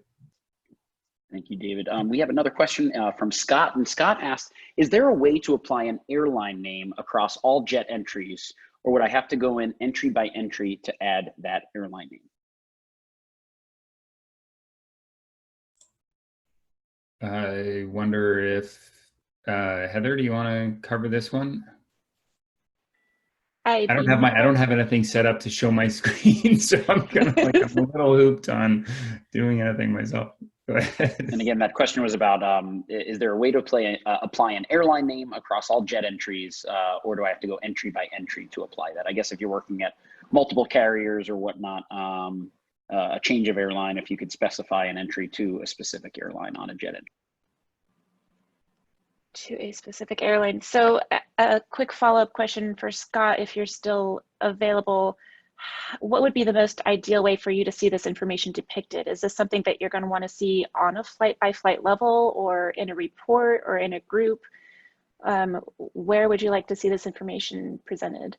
S1: Thank you, David. We have another question from Scott, and Scott asked, is there a way to apply an airline name across all jet entries, or would I have to go in entry by entry to add that airline name?
S2: I wonder if, Heather, do you want to cover this one? I don't have anything set up to show my screen, so I'm kind of like I'm a little hooped on doing anything myself. Go ahead.
S1: And again, that question was about, is there a way to apply an airline name across all jet entries, or do I have to go entry by entry to apply that? I guess if you're working at multiple carriers or whatnot, a change of airline, if you could specify an entry to a specific airline on a jet entry.
S4: To a specific airline. So a quick follow-up question for Scott, if you're still available, what would be the most ideal way for you to see this information depicted? Is this something that you're going to want to see on a flight by flight level, or in a report, or in a group? Where would you like to see this information presented?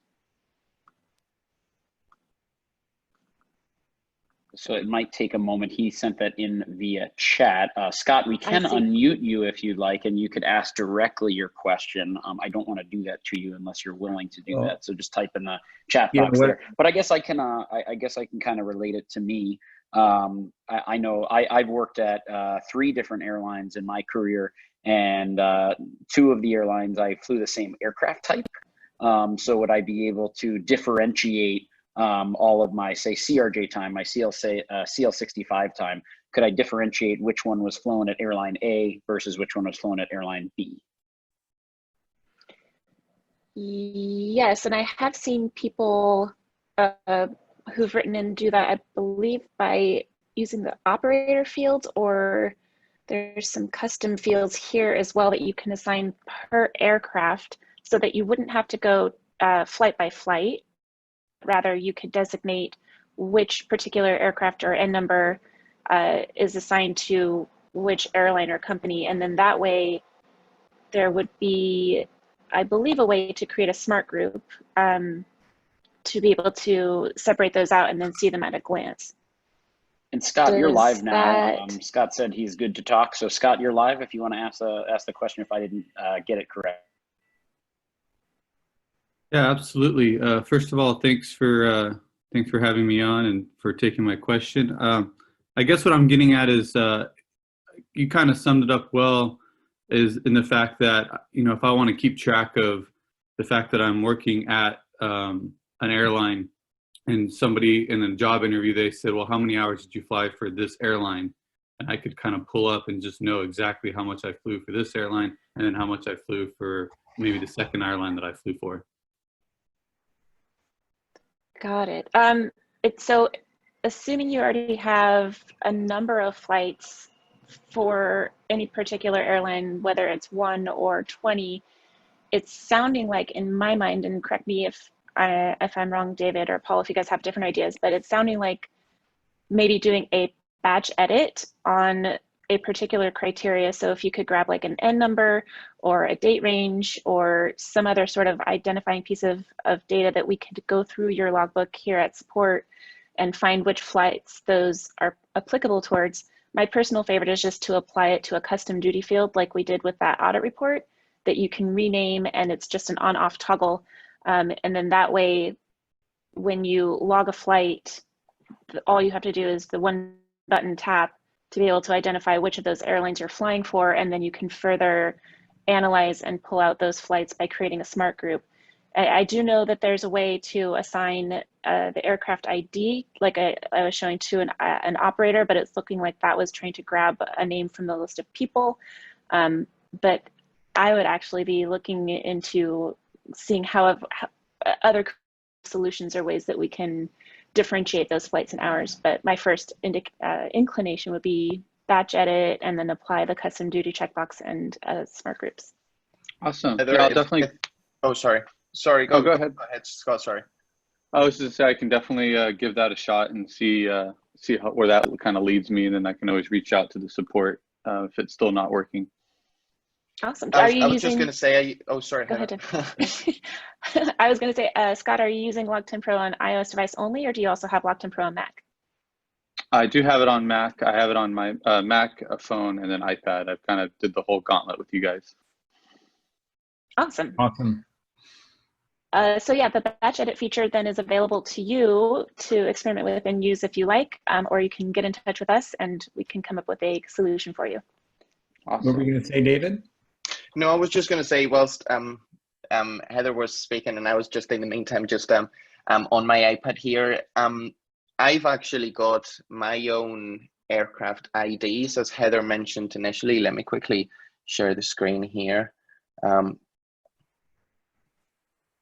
S1: So it might take a moment. He sent that in via chat. Scott, we can unmute you if you'd like, and you could ask directly your question. I don't want to do that to you unless you're willing to do that. So just type in the chat box there. But I guess I can. I guess I can kind of relate it to me. I know I've worked at 3 different airlines in my career, and 2 of the airlines I flew the same aircraft type. So would I be able to differentiate all of my, say, CRJ time, my CL65 time? Could I differentiate which one was flown at airline A versus which one was flown at airline B?
S4: Yes, and I have seen people who've written in do that, I believe, by using the operator fields, or there's some custom fields here as well that you can assign per aircraft, so that you wouldn't have to go flight by flight. Rather, you could designate which particular aircraft or N number is assigned to which airline or company. And then that way, there would be, I believe, a way to create a smart group to be able to separate those out and then see them at a glance.
S1: And Scott, you're live now. Scott said he's good to talk. So Scott, you're live if you want to ask the question if I didn't get it correct.
S6: Yeah, absolutely. First of all, thanks for having me on and for taking my question. I guess what I'm getting at is you kind of summed it up well, is in the fact that, you know, if I want to keep track of the fact that I'm working at an airline, and somebody in a job interview, they said, well, how many hours did you fly for this airline? And I could kind of pull up and just know exactly how much I flew for this airline and then how much I flew for maybe the second airline that I flew for.
S4: Got it. So assuming you already have a number of flights for any particular airline, whether it's 1 or 20, it's sounding like, in my mind, and correct me if I'm wrong, David or Paul, if you guys have different ideas, but it's sounding like maybe doing a batch edit on a particular criteria. So if you could grab like an N number or a date range or some other sort of identifying piece of data that we could go through your logbook here at support and find which flights those are applicable towards. My personal favorite is just to apply it to a custom duty field like we did with that audit report that you can rename, and it's just an on-off toggle. And then that way, when you log a flight, all you have to do is the one button tap to be able to identify which of those airlines you're flying for, and then you can further analyze and pull out those flights by creating a smart group. I do know that there's a way to assign the aircraft ID, like I was showing to an operator, but it's looking like that was trying to grab a name from the list of people. But I would actually be looking into seeing how other solutions or ways that we can differentiate those flights and hours. But my first inclination would be batch edit and then apply the custom duty checkbox and smart groups.
S7: Awesome.
S3: Heather,
S7: Yeah, I'll definitely.
S3: Oh, sorry. Sorry. Go ahead. Go ahead, Scott. Sorry.
S6: I was just say I can definitely give that a shot and see where that kind of leads me, and then I can always reach out to the support if it's still not working.
S4: Awesome.
S3: I
S4: Are
S3: was,
S4: you
S3: I was
S4: using?
S3: just going to say, oh, sorry.
S4: Go
S3: Heather.
S4: ahead. I was going to say, Scott, are you using Log10 Pro on iOS device only, or do you also have Log10 Pro on Mac?
S6: I do have it on Mac. I have it on my Mac, a phone, and then iPad. I've kind of did the whole gauntlet with you guys.
S4: Awesome.
S2: Awesome.
S4: So yeah, the batch edit feature then is available to you to experiment with and use if you like, or you can get in touch with us and we can come up with a solution for you.
S6: Awesome.
S2: What were you going to say, David?
S3: No, I was just going to say, whilst Heather was speaking, and I was just in the meantime just on my iPad here, I've actually got my own aircraft IDs, as Heather mentioned initially. Let me quickly share the screen here.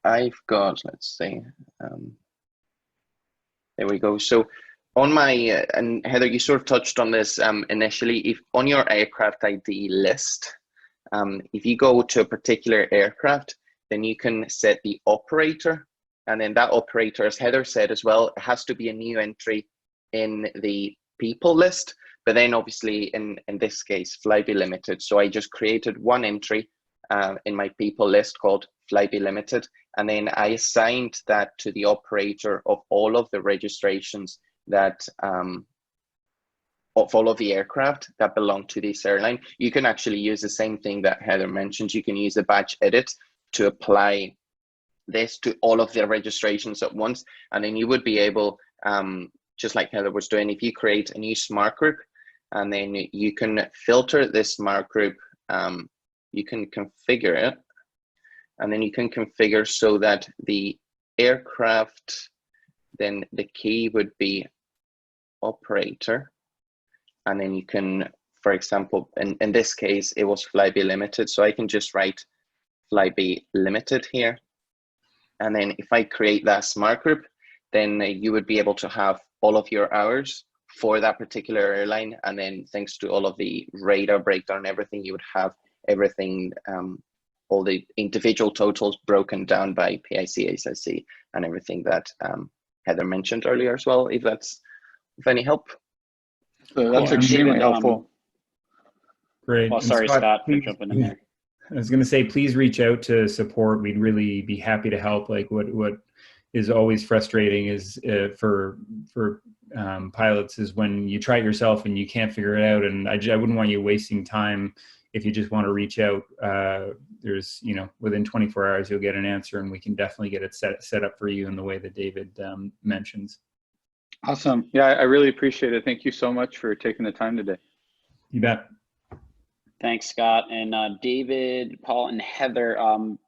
S3: I've got, let's see, there we go. So on my, and Heather, you sort of touched on this initially, if on your aircraft ID list, if you go to a particular aircraft, then you can set the operator, and then that operator, as Heather said as well, it has to be a new entry in the people list, but then obviously in this case, Flybe Limited. So I just created one entry in my people list called Flybe Limited, and then I assigned that to the operator of all of the registrations that of all of the aircraft that belong to this airline. You can actually use the same thing that Heather mentioned. You can use the batch edit to apply this to all of the registrations at once, and then you would be able, just like Heather was doing, if you create a new smart group, and then you can filter this smart group, you can configure it, and then you can configure so that the aircraft, then the key would be operator, and then you can, for example, in this case, it was Flybe Limited, so I can just write Flybe Limited here. And then if I create that smart group, then you would be able to have all of your hours for that particular airline. And then thanks to all of the radar breakdown and everything, you would have everything, all the individual totals broken down by PIC, ACIC, and everything that Heather mentioned earlier as well, if that's of any help.
S6: So that's
S1: Cool.
S6: extremely
S1: David,
S6: helpful.
S2: Great.
S1: Well,
S2: And
S1: sorry, Scott, for
S2: please-
S1: jumping in there.
S2: I was going to say, please reach out to support. We'd really be happy to help. Like what is always frustrating is for pilots is when you try it yourself and you can't figure it out. And I wouldn't want you wasting time. If you just want to reach out, there's, you know, within 24 hours, you'll get an answer, and we can definitely get it set up for you in the way that David mentions.
S6: Awesome. Yeah, I really appreciate it. Thank you so much for taking the time today.
S2: You bet.
S1: Thanks, Scott. And David, Paul, and Heather,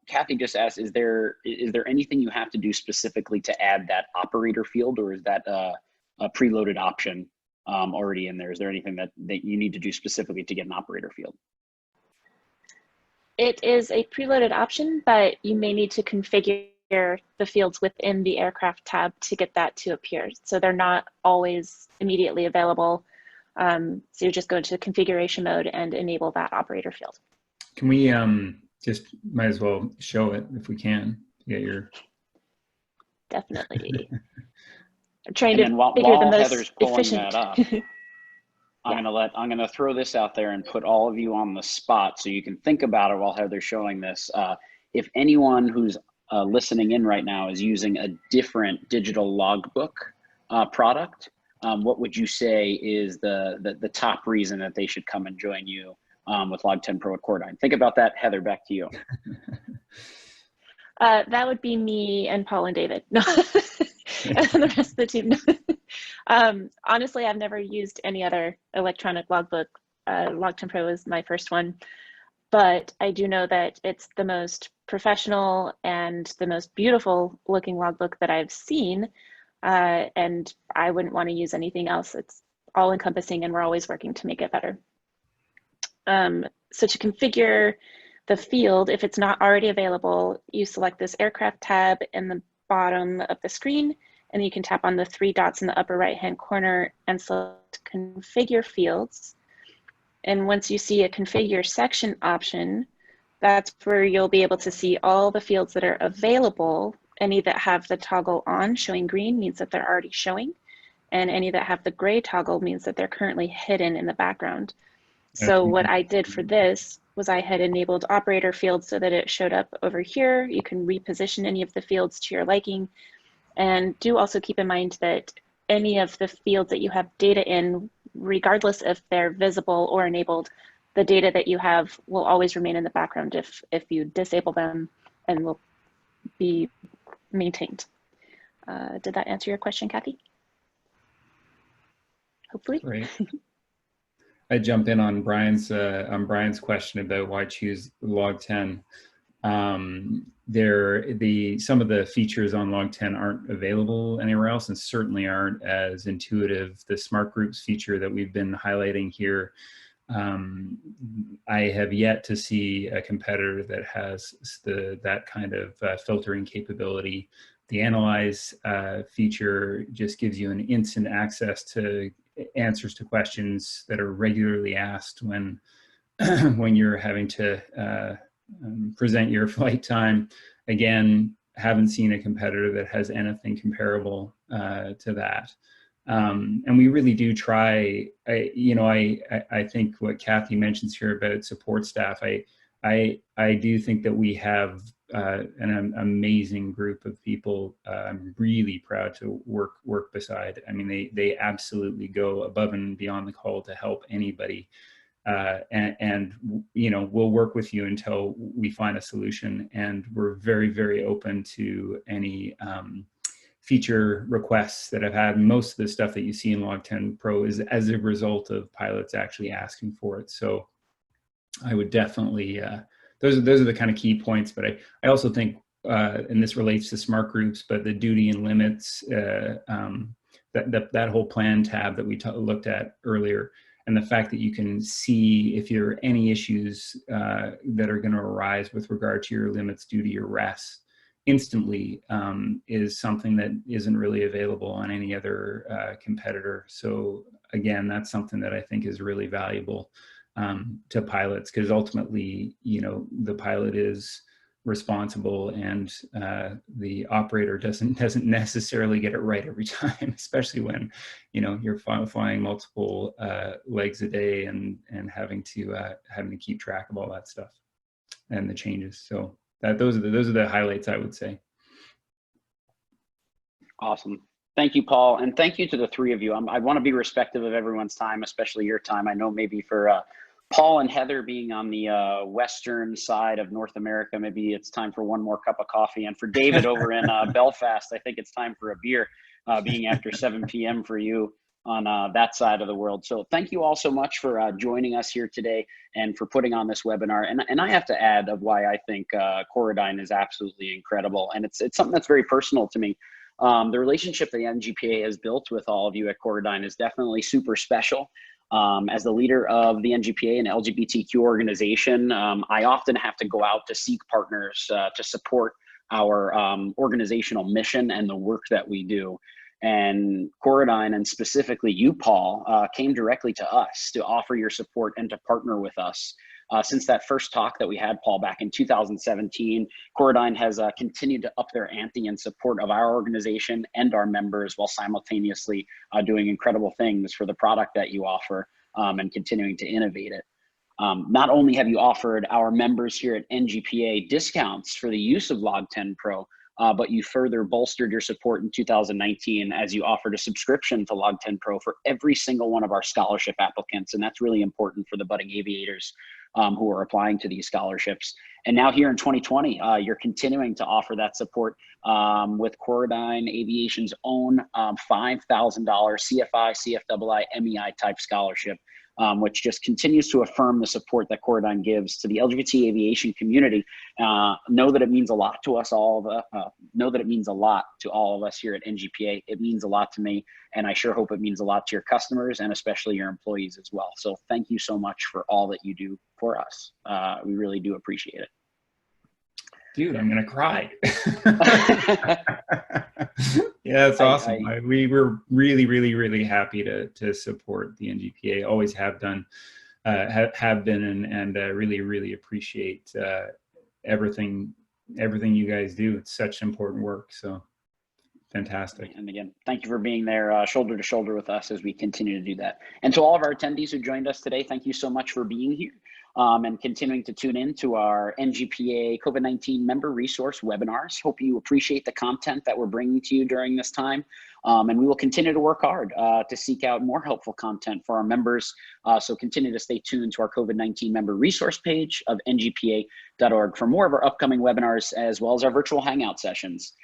S1: Kathy just asked, is there anything you have to do specifically to add that operator field, or is that a preloaded option already in there? Is there anything that you need to do specifically to get an operator field?
S4: It is a preloaded option, but you may need to configure the fields within the aircraft tab to get that to appear. So they're not always immediately available. So you just go into configuration mode and enable that operator field.
S2: Can we just might as well show it if we can to get your.
S4: Definitely. I'm trying
S1: And
S4: to
S1: then
S4: figure the
S1: while
S4: most
S1: Heather's pulling
S4: efficient.
S1: that up, I'm gonna throw this out there and put all of you on the spot so you can think about it while Heather's showing this. If anyone who's listening in right now is using a different digital logbook product, what would you say is the top reason that they should come and join you with Log10 Pro at Coradine? Think about that. Heather, back to you.
S4: That would be me and Paul and David. No. And the rest of the team. Honestly, I've never used any other electronic logbook. Log10 Pro is my first one, but I do know that it's the most professional and the most beautiful looking logbook that I've seen. And I wouldn't want to use anything else. It's all encompassing and we're always working to make it better. So to configure the field, if it's not already available, you select this aircraft tab in the bottom of the screen, and you can tap on the three dots in the upper right-hand corner and select configure fields. And once you see a configure section option, that's where you'll be able to see all the fields that are available any that have the toggle on showing green means that they're already showing, and any that have the gray toggle means that they're currently hidden in the background. So what I did for this was I had enabled operator fields so that it showed up over here. You can reposition any of the fields to your liking. And do also keep in mind that any of the fields that you have data in, regardless if they're visible or enabled, the data that you have will always remain in the background if you disable them, and will be maintained. Did that answer your question, Kathy? Hopefully.
S2: Great. I jump in on Brian's question about why choose Log10. Some of the features on Log10 aren't available anywhere else, and certainly aren't as intuitive. The smart groups feature that we've been highlighting here, I have yet to see a competitor that has that kind of filtering capability. The analyze feature just gives you an instant access to answers to questions that are regularly asked when when you're having to present your flight time. Again, haven't seen a competitor that has anything comparable to that. And we really do try, I think what Kathy mentions here about support staff, I do think that we have an amazing group of people. I'm really proud to work beside. I mean, they absolutely go above and beyond the call to help anybody. And we'll work with you until we find a solution, and we're very, very open to any feature requests that I've had. Most of the stuff that you see in Log10 Pro is as a result of pilots actually asking for it. So I would definitely, those are the kind of key points. But I also think, and this relates to smart groups, but the duty and limits, that whole plan tab that we looked at earlier, and the fact that you can see if there are any issues that are going to arise with regard to your limits, duty, or rest instantly, is something that isn't really available on any other competitor. So again, that's something that I think is really valuable to pilots, because ultimately, the pilot is responsible, and the operator doesn't necessarily get it right every time, especially when you're flying multiple legs a day and having to keep track of all that stuff and the changes. So those are the highlights, I would say.
S1: Awesome. Thank you, Paul, and thank you to the three of you. I want to be respectful of everyone's time, especially your time. I know maybe for Paul and Heather being on the western side of North America, maybe it's time for one more cup of coffee. And for David over in Belfast, I think it's time for a beer, being after 7 p.m. for you on that side of the world. So thank you all so much for joining us here today and for putting on this webinar. And I have to add of why I think Coradine is absolutely incredible. And it's something that's very personal to me. The relationship that the NGPA has built with all of you at Coradine is definitely super special. As the leader of the NGPA and LGBTQ organization, I often have to go out to seek partners to support our organizational mission and the work that we do. And Coradine, and specifically you, Paul, came directly to us to offer your support and to partner with us. Since that first talk that we had, Paul, back in 2017, Coradine has continued to up their ante in support of our organization and our members, while simultaneously doing incredible things for the product that you offer and continuing to innovate it. Not only have you offered our members here at NGPA discounts for the use of Log10 Pro, but you further bolstered your support in 2019 as you offered a subscription to Log10 Pro for every single one of our scholarship applicants. And that's really important for the budding aviators who are applying to these scholarships. And now here in 2020, you're continuing to offer that support with Coradine Aviation's own $5,000 CFI, CFII, MEI type scholarship, which just continues to affirm the support that Coradine gives to the LGBT aviation community. Know that it means a lot to us all. Know that it means a lot to all of us here at NGPA. It means a lot to me, and I sure hope it means a lot to your customers and especially your employees as well. So thank you so much for all that you do for us. We really do appreciate it.
S2: Dude, I'm gonna cry. Yeah, it's awesome. We were really, really, really happy to support the NGPA. Always have done, have been, and really, really appreciate everything everything you guys do. It's such important work. So fantastic.
S1: And again, thank you for being there shoulder to shoulder with us as we continue to do that. And to all of our attendees who joined us today, thank you so much for being here and continuing to tune in to our NGPA COVID-19 member resource webinars. Hope you appreciate the content that we're bringing to you during this time. And we will continue to work hard to seek out more helpful content for our members. So continue to stay tuned to our COVID-19 member resource page of ngpa.org for more of our upcoming webinars, as well as our virtual hangout sessions.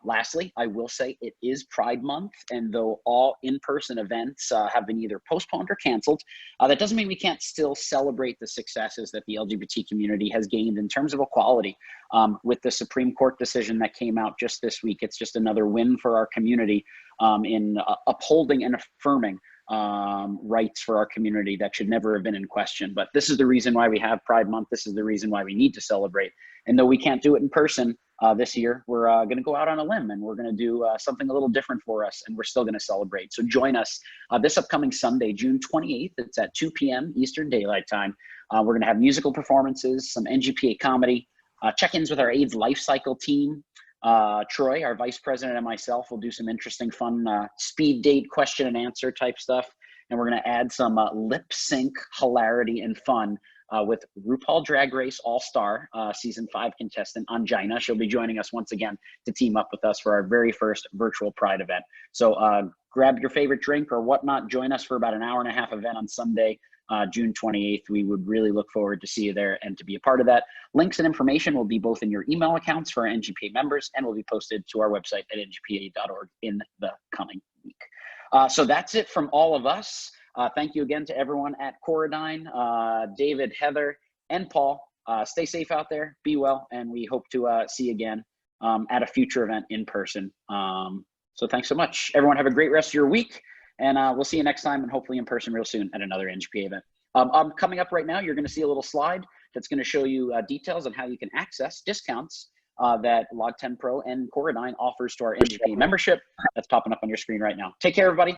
S1: Lastly, I will say it is Pride Month, and though all in-person events have been either postponed or canceled, that doesn't mean we can't still celebrate the successes that the LGBT community has gained in terms of equality. With the Supreme Court decision that came out just this week, it's just another win for our community in upholding and affirming rights for our community that should never have been in question. But this is the reason why we have Pride Month. This is the reason why we need to celebrate. And though we can't do it in person this year, we're going to go out on a limb and we're going to do something a little different for us, and we're still going to celebrate. So join us this upcoming Sunday, June 28th. It's at 2 p.m. Eastern Daylight Time. We're going to have musical performances, some NGPA comedy, check-ins with our AIDS life cycle team. Troy, our vice president, and myself will do some interesting, fun speed date question and answer type stuff. And we're going to add some lip sync hilarity and fun with RuPaul Drag Race All-Star Season 5 contestant Angina. She'll be joining us once again to team up with us for our very first virtual Pride event. So grab your favorite drink or whatnot. Join us for about an hour-and-a-half event on Sunday, June 28th. We would really look forward to see you there and to be a part of that. Links and information will be both in your email accounts for our NGPA members and will be posted to our website at ngpa.org in the coming week. So that's it from all of us. Thank you again to everyone at Coradine, David, Heather, and Paul. Stay safe out there, be well, and we hope to see you again at a future event in person. So thanks so much. Everyone have a great rest of your week, and we'll see you next time, and hopefully in person real soon at another NGPA event. Coming up right now, you're going to see a little slide that's going to show you details on how you can access discounts that Log10 Pro and Coradine offers to our NGPA membership. That's popping up on your screen right now. Take care, everybody.